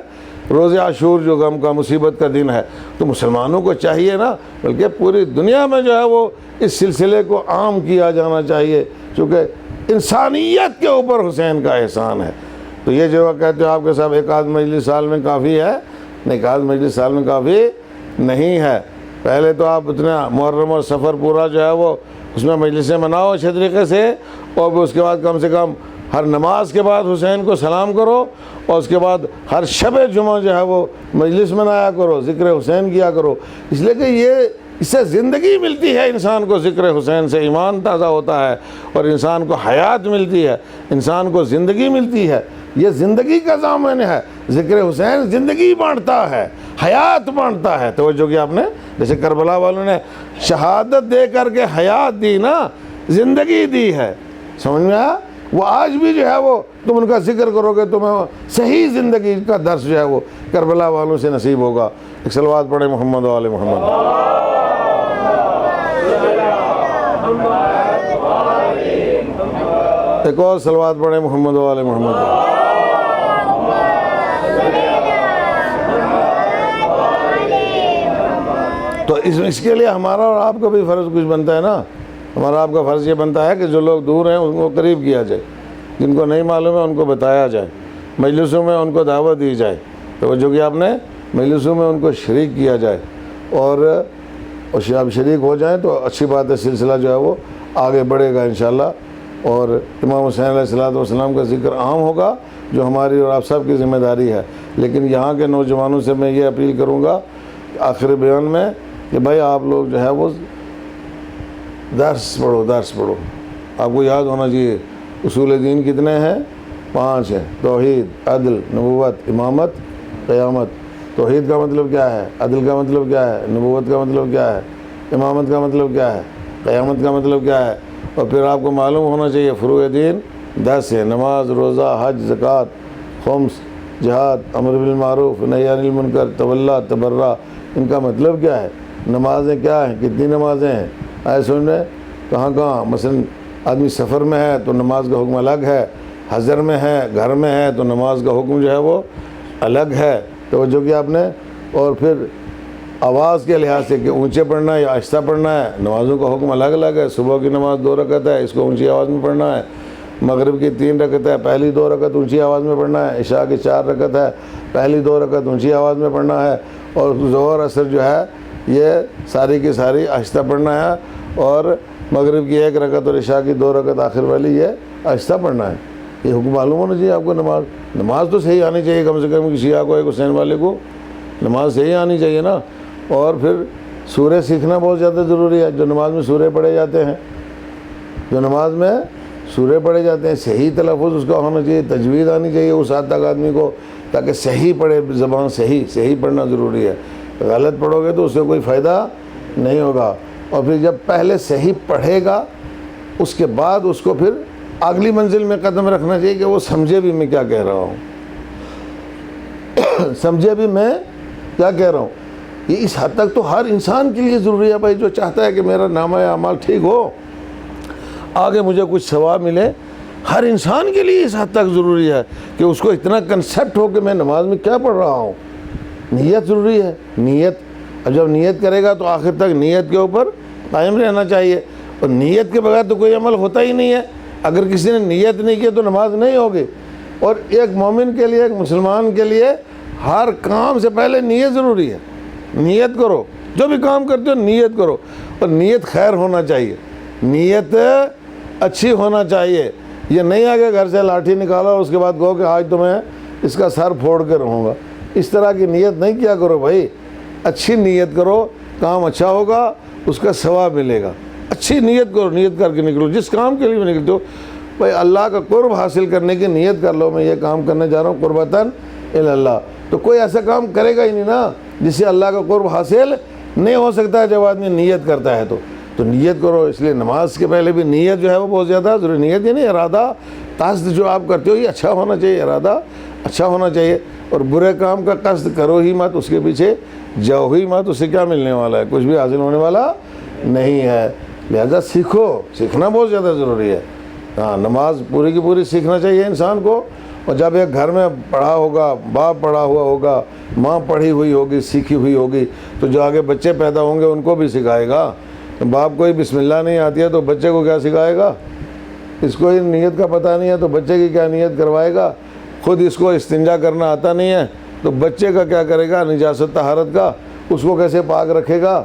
روز عاشور جو غم کا، مصیبت کا دن ہے، تو مسلمانوں کو چاہیے نا، بلکہ پوری دنیا میں جو ہے وہ اس سلسلے کو عام کیا جانا چاہیے، چونکہ انسانیت کے اوپر حسین کا احسان ہے. تو یہ جو کہتے ہو آپ کے صاحب 1 مجلس سال میں کافی ہے، نہیں، 1 مجلس سال میں کافی نہیں ہے. پہلے تو آپ اتنا محرم اور سفر پورا جو ہے وہ اس میں مجلسیں مناؤ اچھے طریقے سے، اور اس کے بعد کم سے کم ہر نماز کے بعد حسین کو سلام کرو، اور اس کے بعد ہر شب جمعہ جو ہے وہ مجلس منایا کرو، ذکر حسین کیا کرو. اس لیے کہ یہ اس سے زندگی ملتی ہے انسان کو، ذکر حسین سے ایمان تازہ ہوتا ہے، اور انسان کو حیات ملتی ہے، انسان کو زندگی ملتی ہے. یہ زندگی کا ضامن ہے. ذکر حسین زندگی بانٹتا ہے، حیات بانٹتا ہے. توجہ کی آپ نے؟ جیسے کربلا والوں نے شہادت دے کر کے حیات دی نا، زندگی دی ہے. سمجھ میں آیا؟ وہ آج بھی جو ہے وہ تم ان کا ذکر کرو گے، تمہیں صحیح زندگی کا درس جو ہے وہ کربلا والوں سے نصیب ہوگا. ایک صلوات پڑھیں محمد و آل محمد. ایک اور صلوات پڑھیں محمد و آل محمد. تو اس کے لیے ہمارا اور آپ کا بھی فرض کچھ بنتا ہے نا. ہمارا آپ کا فرض یہ بنتا ہے کہ جو لوگ دور ہیں ان کو قریب کیا جائے، جن کو نہیں معلوم ہے ان کو بتایا جائے، مجلسوں میں ان کو دعوت دی جائے. توجہ کی آپ نے؟ مجلسوں میں ان کو شریک کیا جائے، اور جب شریک ہو جائیں تو اچھی بات ہے، سلسلہ جو ہے وہ آگے بڑھے گا انشاءاللہ، اور امام حسین علیہ السلام کا ذکر عام ہوگا جو ہماری اور آپ سب کی ذمہ داری ہے۔ لیکن یہاں کے نوجوانوں سے میں یہ اپیل کروں گا آخر بیان میں کہ بھائی آپ لوگ جو ہے وہ درس پڑھو۔ آپ کو یاد ہونا چاہیے اصول دین کتنے ہیں؟ 5 ہیں: توحید، عدل، نبوت، امامت، قیامت۔ توحید کا مطلب کیا ہے؟ عدل کا مطلب کیا ہے؟ نبوت کا مطلب کیا ہے؟ امامت کا مطلب کیا ہے؟ قیامت کا مطلب کیا ہے؟ اور پھر آپ کو معلوم ہونا چاہیے فروع دین 10 ہیں: نماز، روزہ، حج، زکوٰۃ، خمس، جہاد، امر بالمعروف، نہی عن المنکر، تولا، تبرہ۔ ان کا مطلب کیا ہے؟ نمازیں کیا ہیں؟ کتنی نمازیں ہیں؟ سمجھ میں کہاں مثلا آدمی سفر میں ہے تو نماز کا حکم الگ ہے، حضر میں ہے، گھر میں ہے تو نماز کا حکم جو ہے وہ الگ ہے۔ توجہ کیا آپ نے؟ اور پھر آواز کے لحاظ سے کہ اونچے پڑھنا ہے یا آہستہ پڑھنا ہے، نمازوں کا حکم الگ الگ ہے۔ صبح کی نماز 2 رکعت ہے، اس کو اونچی آواز میں پڑھنا ہے۔ مغرب کی 3 رکعت ہے، پہلی 2 رکعت اونچی آواز میں پڑھنا ہے۔ عشاء کی 4 رکعت ہے، پہلی 2 رکعت اونچی آواز میں پڑھنا ہے۔ اور ظہر عصر جو ہے یہ ساری کی ساری آہستہ پڑھنا ہے، اور مغرب کی 1 رکعت اور عشاء کی 2 رکعت آخر والی یہ آہستہ پڑھنا ہے۔ یہ حکم معلوم ہونا چاہیے آپ کو۔ نماز تو صحیح آنی چاہیے، کم سے کم کسی کو ایک حسین والے کو نماز صحیح آنی چاہیے نا۔ اور پھر سورے سیکھنا بہت زیادہ ضروری ہے۔ جو نماز میں سورے پڑھے جاتے ہیں، صحیح تلفظ اس کا ہونا چاہیے، تجوید آنی چاہیے اس حد تک آدمی کو، تاکہ صحیح پڑھے، زبان صحیح پڑھنا ضروری ہے۔ غلط پڑھو گے تو اس سے کوئی فائدہ نہیں ہوگا۔ اور پھر جب پہلے صحیح پڑھے گا اس کے بعد اس کو پھر اگلی منزل میں قدم رکھنا چاہیے کہ وہ سمجھے بھی میں کیا کہہ رہا ہوں، سمجھے بھی میں کیا کہہ رہا ہوں۔ یہ اس حد تک تو ہر انسان کے لیے ضروری ہے بھائی، جو چاہتا ہے کہ میرا نامہ اعمال ٹھیک ہو، آگے مجھے کچھ ثواب ملے، ہر انسان کے لیے اس حد تک ضروری ہے کہ اس کو اتنا کنسیپٹ ہو کہ میں نماز میں کیا پڑھ رہا ہوں۔ نیت ضروری ہے، نیت۔ اور جب نیت کرے گا تو آخر تک نیت کے اوپر قائم رہنا چاہیے، اور نیت کے بغیر تو کوئی عمل ہوتا ہی نہیں ہے۔ اگر کسی نے نیت نہیں کی تو نماز نہیں ہوگی۔ اور ایک مومن کے لیے، ایک مسلمان کے لیے ہر کام سے پہلے نیت ضروری ہے۔ نیت کرو، جو بھی کام کرتے ہو نیت کرو، اور نیت خیر ہونا چاہیے، نیت اچھی ہونا چاہیے۔ یہ نہیں آگے گھر سے لاٹھی نکالا اور اس کے بعد کہو کہ آج تو میں اس کا سر پھوڑ کے رہوں گا۔ اس طرح کی نیت نہیں کیا کرو بھائی، اچھی نیت کرو، کام اچھا ہوگا، اس کا ثواب ملے گا۔ اچھی نیت کرو، نیت کر کے نکلو، جس کام کے لیے بھی نکلتے ہو بھائی اللہ کا قرب حاصل کرنے کی نیت کر لو، میں یہ کام کرنے جا رہا ہوں قربتاً الی اللہ۔ تو کوئی ایسا کام کرے گا ہی نہیں نا جس سے اللہ کا قرب حاصل نہیں ہو سکتا ہے، جب آدمی نیت کرتا ہے تو نیت کرو۔ اس لیے نماز کے پہلے بھی نیت جو ہے وہ بہت زیادہ ضروری۔ نیت یعنی ارادہ، قصد جو آپ کرتے ہو یہ اچھا ہونا چاہیے، ارادہ اچھا ہونا چاہیے۔ اور برے کام کا قصد کرو ہی مت، اس کے پیچھے جاؤ ہی مت، اس سے کیا ملنے والا ہے؟ کچھ بھی حاصل ہونے والا نہیں ہے۔ لہذا سیکھنا بہت زیادہ ضروری ہے۔ ہاں، نماز پوری کی پوری سیکھنا چاہیے انسان کو۔ اور جب ایک گھر میں پڑھا ہوگا، باپ پڑھا ہوا ہوگا، ماں پڑھی ہوئی ہوگی، سیکھی ہوئی ہوگی، تو جو آگے بچے پیدا ہوں گے ان کو بھی سکھائے گا۔ باپ کو ہی بسم اللہ نہیں آتی ہے تو بچے کو کیا سکھائے گا؟ اس کو ہی نیت کا پتہ نہیں ہے تو بچے کی کیا نیت کروائے گا؟ خود اس کو استنجا کرنا آتا نہیں ہے تو بچے کا کیا کرے گا؟ نجاست طہارت کا اس کو کیسے پاک رکھے گا؟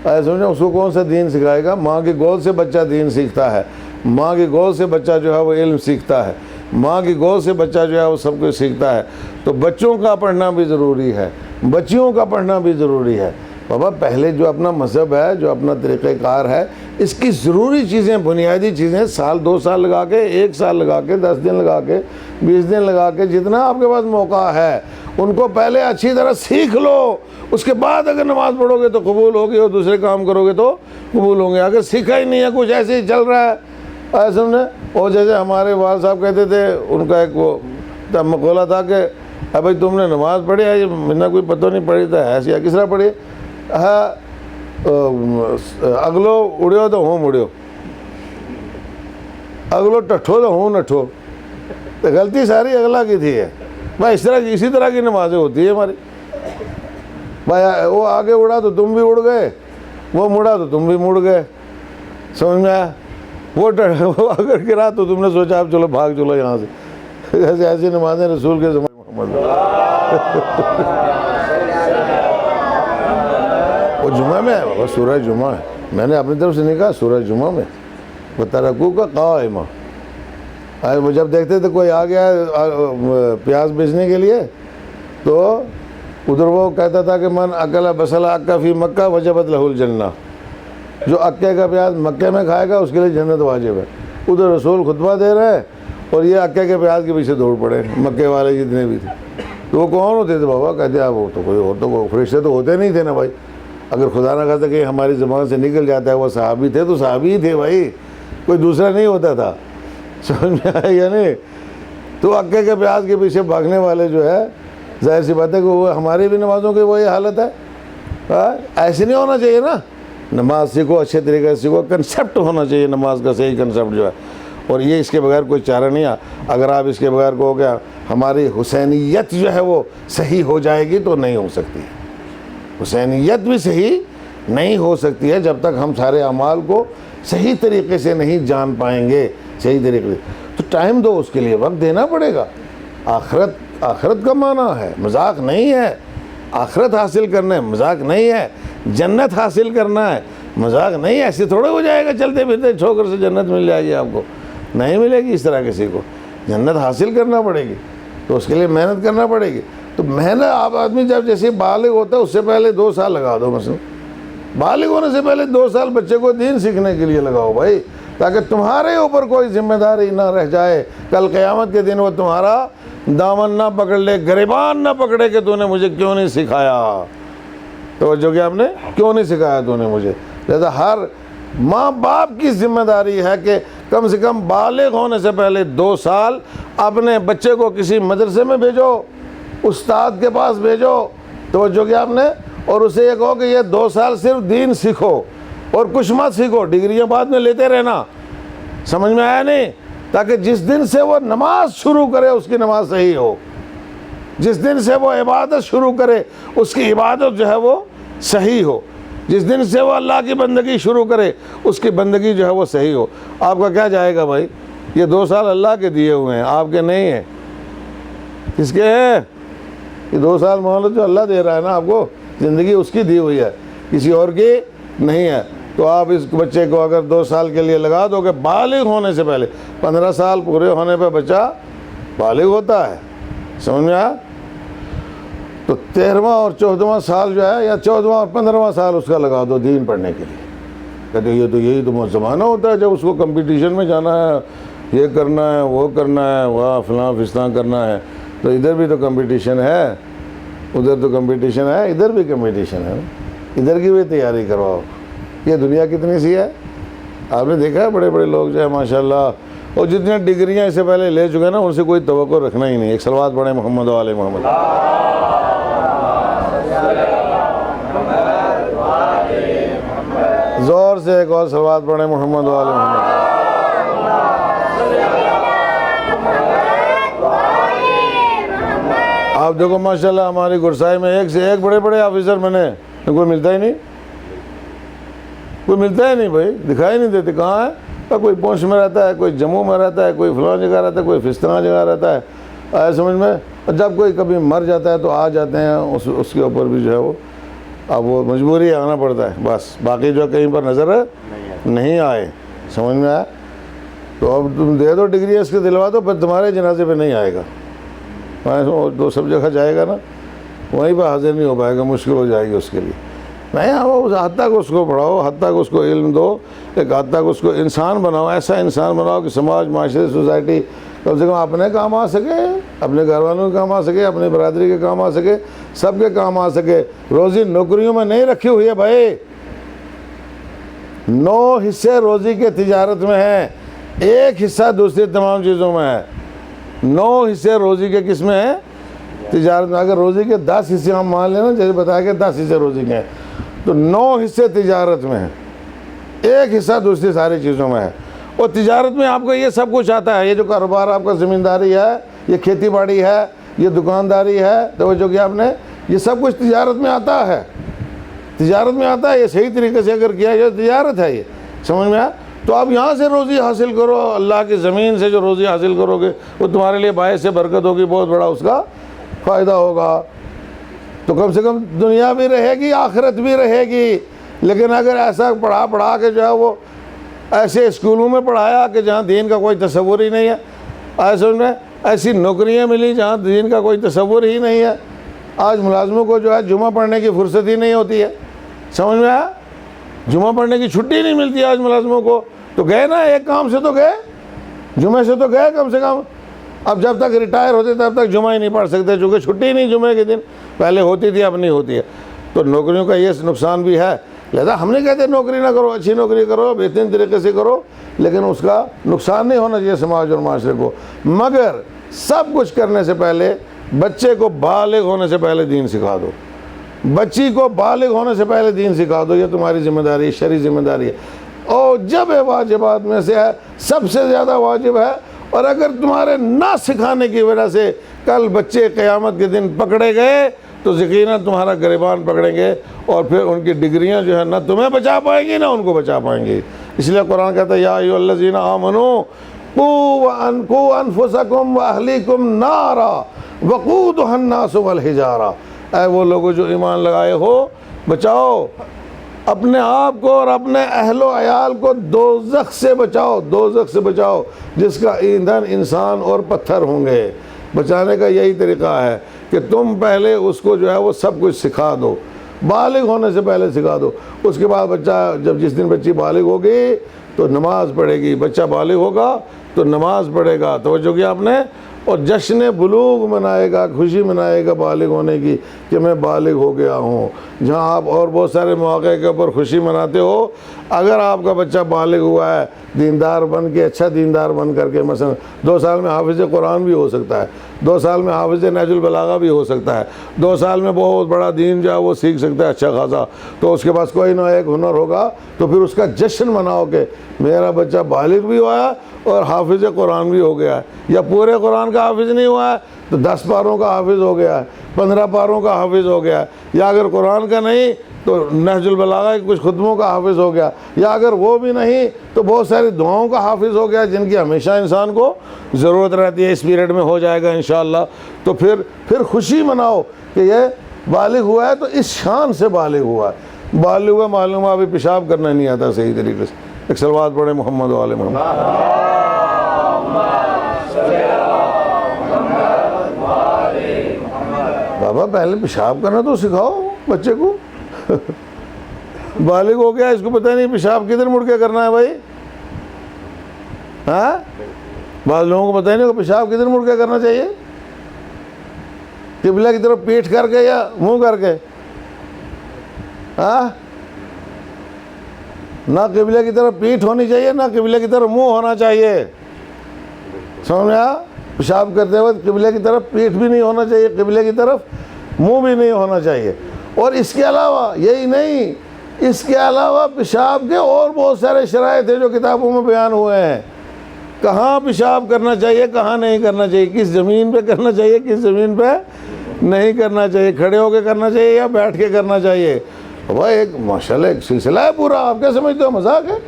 ایسے سمجھیں، اس کو کون سا دین سکھائے گا؟ ماں کی گود سے بچہ دین سیکھتا ہے، ماں کی گود سے بچہ جو ہے وہ علم سیکھتا ہے، ماں کی گود سے بچہ جو ہے وہ سب کچھ سیکھتا ہے۔ تو بچوں کا پڑھنا بھی ضروری ہے، بچیوں کا پڑھنا بھی ضروری ہے۔ بابا پہلے جو اپنا مذہب ہے، جو اپنا طریقہ کار ہے، اس کی ضروری چیزیں، بنیادی چیزیں 2 سال لگا کے، 1 سال لگا کے، 10 دن لگا کے، 20 دن لگا کے، جتنا آپ کے پاس موقع ہے ان کو پہلے اچھی طرح سیکھ لو۔ اس کے بعد اگر نماز پڑھو گے تو قبول ہوگی، اور دوسرے کام کرو گے تو قبول ہوں گے۔ اگر سیکھا ہی نہیں ہے، کچھ ایسے ہی چل رہا ہے ایسے میں، اور جیسے ہمارے والد صاحب کہتے تھے، ان کا ایک وہ مقولہ تھا کہ بھائی تم نے نماز پڑھی ہے، میں کوئی پتہ نہیں پڑھی تھا، ایسی کس طرح پڑھی ہے؟ اگلو اڑیو تو ہوں مڑیو، اگلو ٹٹھو تو ہوں نٹھو۔ تو غلطی ساری اگلا کی تھی ہے بھائی، اسی طرح کی نمازیں ہوتی ہیں ہماری بھائی۔ وہ آگے اڑا تو تم بھی اڑ گئے، وہ مڑا تو تم بھی مڑ گئے، سمجھ میں آیا؟ وہ اگر گرا تو تم نے سوچا اب چلو بھاگ چلو یہاں سے۔ ایسی نمازیں رسول کے زمانے محمد وہ جمعہ میں ہے بابا، سورہ جمعہ ہے، میں نے اپنی طرف سے نہیں کہا، سورہ جمعہ میں وَتَرَكُوكَ قَائِمًا۔ وہ جب دیکھتے تھے کوئی آ گیا پیاز بیچنے کے لیے تو ادھر وہ کہتا تھا کہ من اکل بصل اکا فی مکہ وجبت لہ الجنہ، جو اکے کا پیاز مکے میں کھائے گا اس کے لیے جنت واجب ہے۔ ادھر رسول خطبہ دے رہے ہیں اور یہ اکے کے پیاز کے پیچھے دوڑ پڑے مکے والے جتنے بھی تھے۔ تو وہ کون ہوتے تھے بابا؟ کہتے ہیں وہ تو کوئی اور تو فرشتے تو ہوتے نہیں تھے نا بھائی، اگر خدا نہ خاصہ کہ ہماری زبان سے نکل جاتا ہے وہ صحابی تھے تو صحابی ہی تھے بھائی، کوئی دوسرا نہیں ہوتا تھا، سمجھ میں آیا یا نہیں؟ تو اکے کے پیاز کے پیچھے بھاگنے والے جو ہے، ظاہر سی بات ہے کہ وہ ہماری بھی نمازوں کی وہی حالت ہے۔ ایسے نہیں ہونا چاہیے نا، نماز سیکھو اچھے طریقے سے سیکھو، کنسیپٹ ہونا چاہیے نماز کا، صحیح کنسیپٹ جو ہے، اور یہ اس کے بغیر کوئی چارہ نہیں ہے۔ اگر آپ اس کے بغیر کہو کہ ہماری حسینیت جو ہے وہ صحیح ہو جائے گی تو نہیں ہو سکتی، حسینیت بھی صحیح نہیں ہو سکتی ہے جب تک ہم سارے اعمال کو صحیح طریقے سے نہیں جان پائیں گے، صحیح طریقے سے۔ تو ٹائم دو، اس کے لیے وقت دینا پڑے گا۔ آخرت کا معنی ہے، مذاق نہیں ہے، آخرت حاصل کرنا ہے، مذاق نہیں ہے، جنت حاصل کرنا ہے، مذاق نہیں ہے۔ ایسے تھوڑے ہو جائے گا چلتے پھرتے ٹھوکر سے جنت مل جائے گی آپ کو، نہیں ملے گی اس طرح کسی کو، جنت حاصل کرنا پڑے گی، تو اس کے لیے محنت کرنا پڑے گی۔ تو محنت آپ آدمی جب جیسے بالغ ہوتا ہے اس سے پہلے 2 سال لگا دو، مثلا بالغ ہونے سے پہلے 2 سال بچے کو دین سیکھنے کے لیے لگاؤ بھائی، تاکہ تمہارے اوپر کوئی ذمہ داری نہ رہ جائے، کل قیامت کے دن وہ تمہارا دامن نہ پکڑ لے، گریبان نہ پکڑے کہ تو نے مجھے کیوں نہیں سکھایا۔ توجہ کہ آپ نے کیوں نہیں سکھایا تو نے مجھے۔ لہذا ہر ماں باپ کی ذمہ داری ہے کہ کم سے کم بالغ ہونے سے پہلے 2 سال اپنے بچے کو کسی مدرسے میں بھیجو، استاد کے پاس بھیجو، توجہ کہ آپ نے، اور اسے یہ کہو کہ یہ 2 سال صرف دین سیکھو اور کچھ مت سیکھو، ڈگریاں بعد میں لیتے رہنا۔ سمجھ میں آیا نہیں؟ تاکہ جس دن سے وہ نماز شروع کرے اس کی نماز صحیح ہو، جس دن سے وہ عبادت شروع کرے اس کی عبادت جو ہے وہ صحیح ہو، جس دن سے وہ اللہ کی بندگی شروع کرے اس کی بندگی جو ہے وہ صحیح ہو۔ آپ کا کیا جائے گا بھائی؟ یہ 2 سال اللہ کے دیے ہوئے ہیں، آپ کے نہیں ہیں۔ کس کے ہیں؟ یہ 2 سال مہلت جو اللہ دے رہا ہے نا آپ کو، زندگی اس کی دی ہوئی ہے، کسی اور کی نہیں ہے۔ تو آپ اس بچے کو اگر 2 سال کے لیے لگا دو کہ بالغ ہونے سے پہلے، 15 سال پورے ہونے پہ بچہ بالغ ہوتا ہے، سمجھ میں آیا؟ تو 13واں اور 14واں سال جو ہے، یا 14واں اور 15واں سال اس کا لگا دو دین پڑھنے کے لیے۔ کہتے ہیں یہ تو یہی تو زمانہ ہوتا ہے جب اس کو کمپٹیشن میں جانا ہے، یہ کرنا ہے، وہ کرنا ہے، وہ فلاں فستاں کرنا ہے۔ تو ادھر بھی تو کمپٹیشن ہے، ادھر تو کمپٹیشن ہے، ادھر بھی کمپٹیشن ہے، ادھر کی بھی تیاری کرواؤ۔ یہ دنیا کتنی سی ہے، آپ نے دیکھا ہے بڑے بڑے لوگ جو ہے ماشاءاللہ، اور جتنے ڈگریاں اس سے پہلے لے چکے ہیں نا ان سے کوئی توقع رکھنا ہی نہیں۔ ایک صلوات پڑھیں محمد و آل محمد۔ زور سے ایک اور صلوات پڑھیں محمد و آل محمد۔ آپ دیکھو ماشاءاللہ ہماری گرسائی میں ایک سے ایک بڑے بڑے آفیسر بنے، کوئی ملتا ہی نہیں، کوئی ملتا ہی نہیں بھائی، دکھائی نہیں دیتے کہاں ہے۔ کوئی پونچھ میں رہتا ہے، کوئی جموں میں رہتا ہے، کوئی فلاں جگہ رہتا ہے، کوئی فستانہ جگہ رہتا ہے، آیا سمجھ میں؟ اور جب کوئی کبھی مر جاتا ہے تو آ جاتے ہیں، اس کے اوپر بھی جو ہے وہ اب وہ مجبوری آنا پڑتا ہے بس، باقی جو کہیں پر نظر نہیں آئے، سمجھ میں آیا؟ تو اب تم دے دو ڈگری اس کے دلوا دو، پھر تمہارے جنازے پہ نہیں آئے گا، تو سب جگہ جائے گا نا، وہیں پہ حاضر نہیں ہو پائے گا، مشکل ہو جائے گی اس کے لیے۔ نہیں اس حد تک اس کو پڑھاؤ، حد تک اس کو علم دو، ایک حد تک اس کو انسان بناؤ، ایسا انسان بناؤ کہ سماج، معاشرے، سوسائٹی کم سے کم اپنے کام آ سکے، اپنے گھر والوں کے کام آ سکے، اپنی برادری کے کام آ سکے، سب کے کام آ سکے۔ روزی نوکریوں میں نہیں رکھی ہوئی ہے بھائی، 9 حصے روزی کے تجارت میں ہیں، 1 حصہ دوسری تمام چیزوں میں ہے۔ 9 حصے روزی کے کس میں ہیں؟ تجارت میں۔ اگر روزی کے 10 حصے ہم مان لینا، جیسے بتایا کہ 10 حصے روزی کے ہیں، تو 9 حصے تجارت میں ہیں، 1 حصہ دوسری ساری چیزوں میں ہے۔ اور تجارت میں آپ کو یہ سب کچھ آتا ہے، یہ جو کاروبار آپ کا زمینداری ہے، یہ کھیتی باڑی ہے، یہ دکانداری ہے، توجہ کیا آپ نے، یہ سب کچھ تجارت میں آتا ہے، تجارت میں آتا ہے۔ یہ صحیح طریقے سے اگر کیا جائے تجارت ہے، یہ سمجھ میں آیا؟ تو آپ یہاں سے روزی حاصل کرو، اللہ کی زمین سے جو روزی حاصل کرو گے وہ تمہارے لیے باعث سے برکت ہوگی، بہت بڑا اس کا فائدہ ہوگا۔ تو کم سے کم دنیا بھی رہے گی، آخرت بھی رہے گی۔ لیکن اگر ایسا پڑھا کے جو ہے وہ ایسے اسکولوں میں پڑھایا کہ جہاں دین کا کوئی تصور ہی نہیں ہے، ایسی نوکریاں ملی جہاں دین کا کوئی تصور ہی نہیں ہے۔ آج ملازموں کو جو ہے جمعہ پڑھنے کی فرصت ہی نہیں ہوتی ہے، سمجھ میں آیا؟ جمعہ پڑھنے کی چھٹی نہیں ملتی آج ملازموں کو۔ تو گئے نا، ایک کام سے تو گئے، جمعے سے تو گئے کم سے کم۔ اب جب تک ریٹائر ہوتے تب تک جمعہ ہی نہیں پڑھ سکتے، چونکہ چھٹی نہیں جمعے کے دن، پہلے ہوتی تھی اب نہیں ہوتی ہے۔ تو نوکریوں کا یہ نقصان بھی ہے، لہذا ہم نہیں کہتے نوکری نہ کرو، اچھی نوکری کرو، بہترین طریقے سے کرو، لیکن اس کا نقصان نہیں ہونا چاہیے سماج اور معاشرے کو۔ مگر سب کچھ کرنے سے پہلے بچے کو بالغ ہونے سے پہلے دین سکھا دو، بچی کو بالغ ہونے سے پہلے دین سکھا دو، یہ تمہاری ذمہ داری ہے، شرعی ذمہ داری ہے، اور جب واجبات میں سے ہے، سب سے زیادہ واجب ہے۔ اور اگر تمہارے نہ سکھانے کی وجہ سے کل بچے قیامت کے دن پکڑے گئے تو یقیناً تمہارا گریبان پکڑیں گے، اور پھر ان کی ڈگریاں جو ہے نہ تمہیں بچا پائیں گی نہ ان کو بچا پائیں گی۔ اس لیے قرآن کہتا ہے یا ایھا الذین آمنوا قوا انفسکم واہلیکم نارا وقودھا الناس والحجارہ، اے وہ لوگوں جو ایمان لگائے ہو، بچاؤ اپنے آپ کو اور اپنے اہل و عیال کو دوزخ سے بچاؤ، دوزخ سے بچاؤ جس کا ایندھن انسان اور پتھر ہوں گے۔ بچانے کا یہی طریقہ ہے کہ تم پہلے اس کو جو ہے وہ سب کچھ سکھا دو، بالغ ہونے سے پہلے سکھا دو۔ اس کے بعد بچہ جس دن بچی بالغ ہوگی تو نماز پڑھے گی، بچہ بالغ ہوگا تو نماز پڑھے گا، توجہ کیا آپ نے، اور جشن بلوغ منائے گا، خوشی منائے گا بالغ ہونے کی کہ میں بالغ ہو گیا ہوں۔ جہاں آپ اور بہت سارے مواقع کے اوپر خوشی مناتے ہو، اگر آپ کا بچہ بالغ ہوا ہے دیندار بن کے، اچھا دیندار بن کر کے، مثلا 2 سال میں حافظ قرآن بھی ہو سکتا ہے، 2 سال میں حافظ نہج البلاغہ بھی ہو سکتا ہے، 2 سال میں بہت بڑا دین جو ہے وہ سیکھ سکتا ہے اچھا خاصا، تو اس کے پاس کوئی نہ ایک ہنر ہوگا، تو پھر اس کا جشن مناؤ کہ میرا بچہ بالغ بھی ہوا ہے اور حافظ قرآن بھی ہو گیا ہے، یا پورے قرآن کا حافظ نہیں ہوا ہے تو 10 پاروں کا حافظ ہو گیا ہے، 15 پاروں کا حافظ ہو گیا ہے، یا اگر قرآن کا نہیں تو نہج البلاغہ کے کچھ خطبوں کا حافظ ہو گیا، یا اگر وہ بھی نہیں تو بہت ساری دعاؤں کا حافظ ہو گیا جن کی ہمیشہ انسان کو ضرورت رہتی ہے، اس پیریڈ میں ہو جائے گا انشاءاللہ۔ تو پھر خوشی مناؤ کہ یہ بالغ ہوا ہے تو اس شان سے بالغ ہوا ہے، بالغ ہوا معلوم ابھی پیشاب کرنا نہیں آتا صحیح طریقے سے۔ ایک صلوات پڑھیں محمد و آل محمد۔ بابا پہلے پیشاب کرنا تو سکھاؤ بچے کو، بالغ ہو گیا اس کو پتہ نہیں پیشاب کدھر مڑ کے کرنا ہے بھائی، ہاں بعض لوگوں کو پتہ ہی نہیں کہ پیشاب کدھر مڑ کے کرنا چاہیے، قبلہ کی طرف پیٹھ کر کے یا منہ کر کے، ہاں نہ قبلہ کی طرف پیٹھ ہونی چاہیے نہ قبلہ کی طرف منہ ہونا چاہیے، سمجھ میں آیا؟ پیشاب کرتے وقت قبلہ کی طرف پیٹھ بھی نہیں ہونا چاہیے، قبلہ کی طرف منہ بھی نہیں ہونا چاہیے۔ اور اس کے علاوہ یہی نہیں، اس کے علاوہ پیشاب کے اور بہت سارے شرائط ہیں جو کتابوں میں بیان ہوئے ہیں، کہاں پیشاب کرنا چاہیے کہاں نہیں کرنا چاہیے، کس زمین پہ کرنا چاہیے کس زمین پہ نہیں کرنا چاہیے، کھڑے ہو کے کرنا چاہیے یا بیٹھ کے کرنا چاہیے۔ بھائی ایک ماشاءاللہ ایک سلسلہ ہے پورا، آپ کیا سمجھتے ہو مذاق ہے؟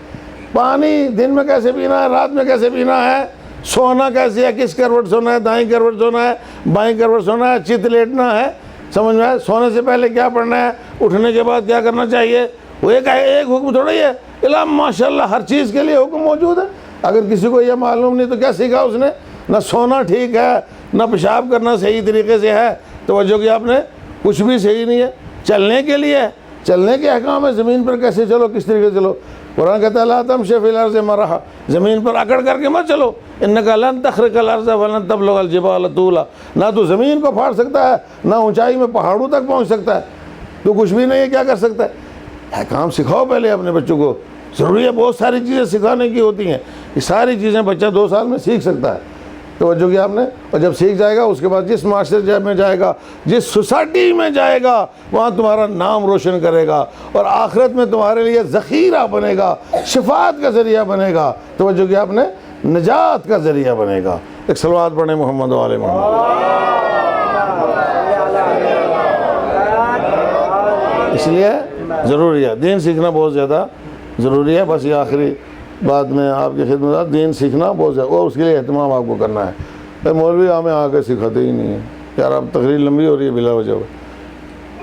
پانی دن میں کیسے پینا ہے، رات میں کیسے پینا ہے، سونا کیسے ہے، کس کروٹ سونا ہے، دائیں کروٹ سونا ہے بائیں کروٹ سونا ہے، چت لیٹنا ہے، سمجھ میں آئے، سونے سے پہلے کیا پڑھنا ہے، اٹھنے کے بعد کیا کرنا چاہیے، وہ ایک حکم تھوڑا ہی ہے، الا ماشاءاللہ ہر چیز کے لیے حکم موجود ہے۔ اگر کسی کو یہ معلوم نہیں تو کیا سیکھا اس نے، نہ سونا ٹھیک ہے نہ پیشاب کرنا صحیح طریقے سے ہے، توجہ کیا آپ نے، کچھ بھی صحیح نہیں ہے۔ چلنے کے لیے چلنے کے احکام ہے، زمین پر کیسے چلو کس طریقے سے چلو، قرآن کہتا ہے لا تمشی فی الارض مرحا، زمین پر اکڑ کر کے مت چلو، انک لن تخرق الارض ولن تبلغ الجبال طولا، نہ تو زمین کو پھاڑ سکتا ہے نہ اونچائی میں پہاڑوں تک پہنچ سکتا ہے، تو کچھ بھی نہیں ہے کیا کر سکتا ہے۔ احکام سکھاؤ پہلے اپنے بچوں کو، ضروری ہے بہت ساری چیزیں سکھانے کی ہوتی ہیں، یہ ساری چیزیں بچہ 2 سال میں سیکھ سکتا ہے، توجہ کیا آپ نے، اور جب سیکھ جائے گا اس کے بعد جس معاشرے میں جائے گا جس سوسائٹی میں جائے گا وہاں تمہارا نام روشن کرے گا، اور آخرت میں تمہارے لیے ذخیرہ بنے گا، شفاعت کا ذریعہ بنے گا، توجہ کیا آپ نے، نجات کا ذریعہ بنے گا۔ ایک صلوات پڑھیں محمد و آل محمد۔ اس لیے ضروری ہے دین سیکھنا، بہت زیادہ ضروری ہے۔ بس یہ آخری بات میں آپ کی خدمت، دین سیکھنا بہت زیادہ، اور اس کے لیے اہتمام آپ کو کرنا ہے۔ مولوی ہمیں آ کے سکھاتے ہی نہیں ہیں، یار اب تقریر لمبی ہو رہی ہے بلا وجہ،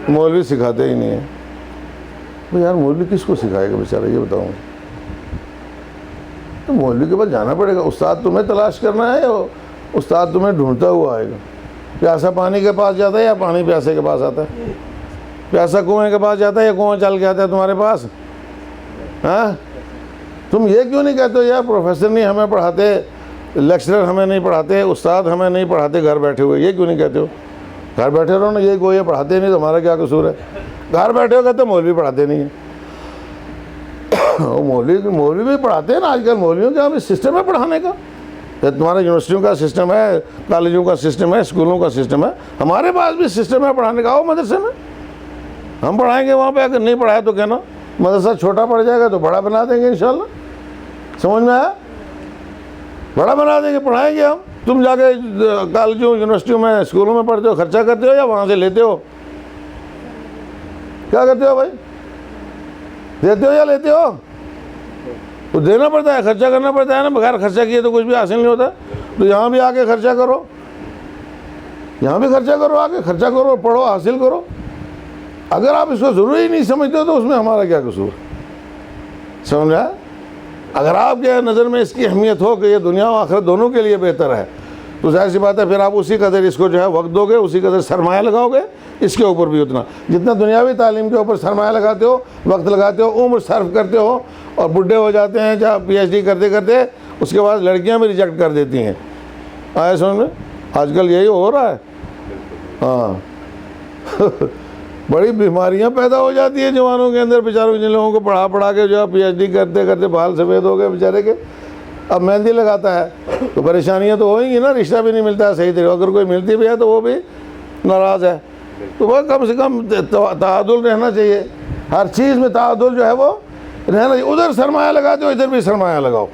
مولوی سکھاتے ہی نہیں ہیں. بھائی یار مولوی کس کو سکھائے گا بیچارہ، یہ بتاؤں. تو مولوی کے پاس جانا پڑے گا. استاد تمہیں تلاش کرنا ہے یا استاد تمہیں ڈھونڈتا ہوا آئے گا؟ پیاسا پانی کے پاس جاتا ہے یا پانی پیاسے کے پاس آتا ہے؟ پیاسا کنویں کے پاس جاتا ہے یا کنواں چل کے آتا ہے تمہارے پاس؟ ہاں، تم یہ کیوں نہیں کہتے ہو یار پروفیسر نہیں ہمیں پڑھاتے، لیکچرر ہمیں نہیں پڑھاتے، استاد ہمیں نہیں پڑھاتے گھر بیٹھے ہوئے؟ یہ کیوں نہیں کہتے ہو؟ گھر بیٹھے رہو نا، یہ کوئی یہ پڑھاتے نہیں تو ہمارا کیا قصور ہے؟ گھر بیٹھے ہو کہتے مولوی پڑھاتے نہیں ہیں. مولوی بھی پڑھاتے ہیں نا. آج کل مولویوں کا بھی سسٹم ہے پڑھانے کا. تمہارا یونیورسٹیوں کا سسٹم ہے، کالجوں کا سسٹم ہے، اسکولوں کا سسٹم ہے. ہمارے پاس بھی سسٹم ہے پڑھانے کا. آؤ مدرسے میں، ہم پڑھائیں گے وہاں پہ. اگر نہیں پڑھایا تو کہنا. مدرسہ چھوٹا پڑ جائے گا تو بڑا بنا دیں گے انشاءاللہ. سمجھ میں آیا؟ بڑا بنا دیں گے، پڑھائیں گے ہم. تم جا کے کالجوں یونیورسٹیوں میں اسکولوں میں پڑھتے ہو، خرچہ کرتے ہو یا وہاں سے لیتے ہو؟ کیا کرتے ہو بھائی؟ دیتے ہو یا لیتے ہو؟ تو دینا پڑتا ہے، خرچہ کرنا پڑتا ہے نا. بغیر خرچہ کیے تو کچھ بھی حاصل نہیں ہوتا. تو یہاں بھی آ کے خرچہ کرو، یہاں بھی خرچہ کرو، آ کے خرچہ کرو، پڑھو، حاصل کرو. اگر آپ اس کو ضروری نہیں سمجھتے ہو تو اس میں ہمارا کیا قصور؟ سمجھا؟ اگر آپ کے نظر میں اس کی اہمیت ہو کہ یہ دنیا و آخرت دونوں کے لیے بہتر ہے تو ظاہر سی بات ہے پھر آپ اسی قدر اس کو جو ہے وقت دو گے، اسی قدر سرمایہ لگاؤ گے. اس کے اوپر بھی اتنا جتنا دنیاوی تعلیم کے اوپر سرمایہ لگاتے ہو، وقت لگاتے ہو، عمر صرف کرتے ہو اور بڈھے ہو جاتے ہیں جہاں پی ایچ ڈی کرتے کرتے، اس کے بعد لڑکیاں بھی ریجیکٹ کر دیتی ہیں. آئے سمجھ میں؟ آج کل یہی ہو رہا ہے. ہاں بڑی بیماریاں پیدا ہو جاتی ہیں جوانوں کے اندر بیچاروں. جن لوگوں کو پڑھا کے جو ہے پی ایچ ڈی کرتے کرتے بال سفید ہو گئے بیچارے کے. اب مہندی لگاتا ہے تو پریشانیاں تو ہوئیں گی نا. رشتہ بھی نہیں ملتا ہے صحیح طریقے. اگر کوئی ملتی بھی ہے تو وہ بھی ناراض ہے. تو وہ کم سے کم تعادل رہنا چاہیے. ہر چیز میں تعادل جو ہے وہ رہنا چاہیے. ادھر سرمایہ لگاتے ہو ادھر بھی سرمایہ لگاؤ،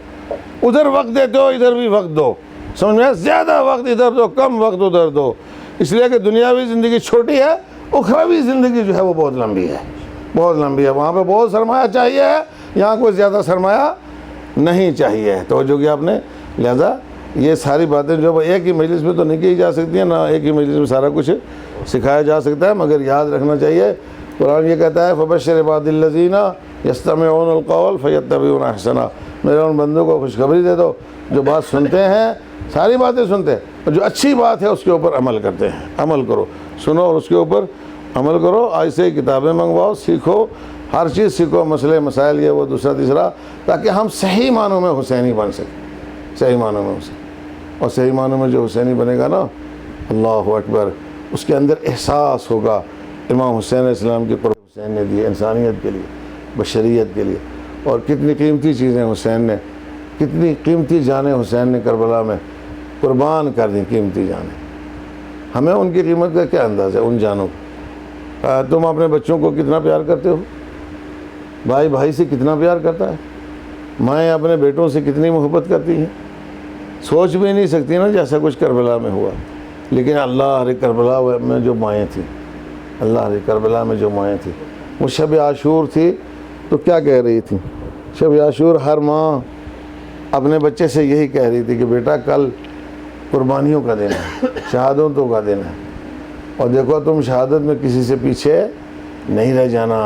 ادھر وقت دیتے ہو ادھر بھی وقت دو. سمجھ میں؟ زیادہ وقت ادھر دو، کم وقت ادھر دو. اس لیے کہ دنیاوی زندگی چھوٹی ہے، اخروی زندگی جو ہے وہ بہت لمبی ہے، بہت لمبی ہے. وہاں پہ بہت سرمایہ چاہیے ہے، یہاں کوئی زیادہ سرمایہ نہیں چاہیے. توجہ کیا آپ نے؟ لہذا یہ ساری باتیں جو ایک ہی مجلس میں تو نہیں کی جا سکتی ہیں، نہ ایک ہی مجلس میں سارا کچھ سکھایا جا سکتا ہے. مگر یاد رکھنا چاہیے قرآن یہ کہتا ہے فبشر عباد الذین یستمعون القول فیتبعون احسنہ. میرے ان بندوں کو خوشخبری دے دو جو بات سنتے ہیں، ساری باتیں سنتے ہیں اور جو اچھی بات ہے اس کے اوپر عمل کرتے ہیں. عمل کرو، سنو اور اس کے اوپر عمل کرو. آج سے کتابیں منگواؤ، سیکھو، ہر چیز سیکھو، مسئلے مسائل یہ وہ دوسرا تیسرا، تاکہ ہم صحیح معنوں میں حسینی بن سکیں. صحیح معنوں میں حسین. اور صحیح معنوں میں جو حسینی بنے گا نا، اللہ اکبر، اس کے اندر احساس ہوگا امام حسین علیہ السلام کی قربانی حسین نے دی انسانیت کے لیے، بشریت کے لیے. اور کتنی قیمتی چیزیں حسین نے، کتنی قیمتی جانیں حسین نے کربلا میں قربان کر دیں. قیمتی جانیں. ہمیں ان کی قیمت کا کیا انداز ہے ان جانوں کا؟ تم اپنے بچوں کو کتنا پیار کرتے ہو؟ بھائی بھائی سے کتنا پیار کرتا ہے؟ مائیں اپنے بیٹوں سے کتنی محبت کرتی ہیں؟ سوچ بھی نہیں سکتی نا جیسا کچھ کربلا میں ہوا. لیکن اللہ ہر کربلا میں جو مائیں تھیں، اللہ ہر کربلا میں جو مائیں تھیں، وہ شب عاشور تھی تو کیا کہہ رہی تھی؟ شب عاشور ہر ماں اپنے بچے سے یہی کہہ رہی تھی کہ بیٹا کل قربانیوں کا دن ہے، شہادتوں کا دن ہے، اور دیکھو تم شہادت میں کسی سے پیچھے نہیں رہ جانا،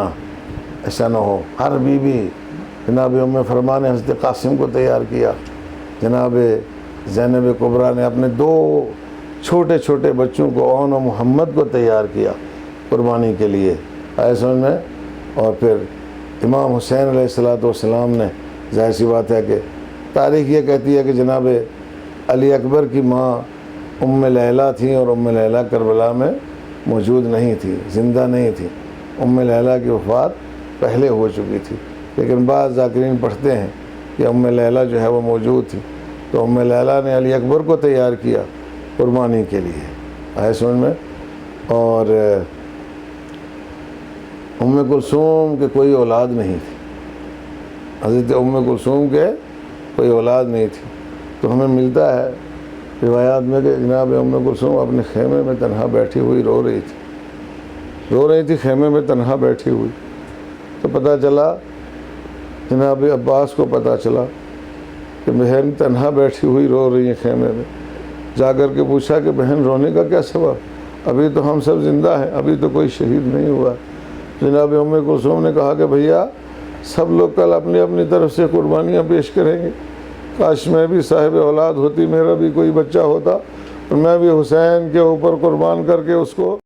ایسا نہ ہو. ہر بیوی جناب ام فرما نے حضرت قاسم کو تیار کیا، جناب زینب کبریٰ نے اپنے 2 چھوٹے چھوٹے بچوں کو اون و محمد کو تیار کیا قربانی کے لیے. آئے سمجھ میں؟ اور پھر امام حسین علیہ السلام نے، ظاہر سی بات ہے کہ تاریخ یہ کہتی ہے کہ جناب علی اکبر کی ماں ام لیلہ تھیں اور ام لیلہ کربلا میں موجود نہیں تھی، زندہ نہیں تھی. ام لیلہ کی وفات پہلے ہو چکی تھی، لیکن بعض ذاکرین پڑھتے ہیں کہ ام لیلہ جو ہے وہ موجود تھی. تو ام لیلہ نے علی اکبر کو تیار کیا قربانی کے لیے. آئے سمجھ میں؟ اور ام کلثوم کے کوئی اولاد نہیں تھی، حضرت ام کلثوم کے کوئی اولاد نہیں تھی. تو ہمیں ملتا ہے روایات میں کہ جناب ام کلثوم اپنے خیمے میں تنہا بیٹھی ہوئی رو رہی تھی خیمے میں تنہا بیٹھی ہوئی. تو پتہ چلا، جناب عباس کو پتہ چلا کہ بہن تنہا بیٹھی ہوئی رو رہی ہیں خیمے میں. جا کر کے پوچھا کہ بہن رونے کا کیا سبب؟ ابھی تو ہم سب زندہ ہیں، ابھی تو کوئی شہید نہیں ہوا۔ جناب ام کلثوم نے کہا کہ بھیا سب لوگ کل اپنی اپنی طرف سے قربانیاں پیش کریں گے، کاش میں بھی صاحب اولاد ہوتی، میرا بھی کوئی بچہ ہوتا اور میں بھی حسین کے اوپر قربان کر کے اس کو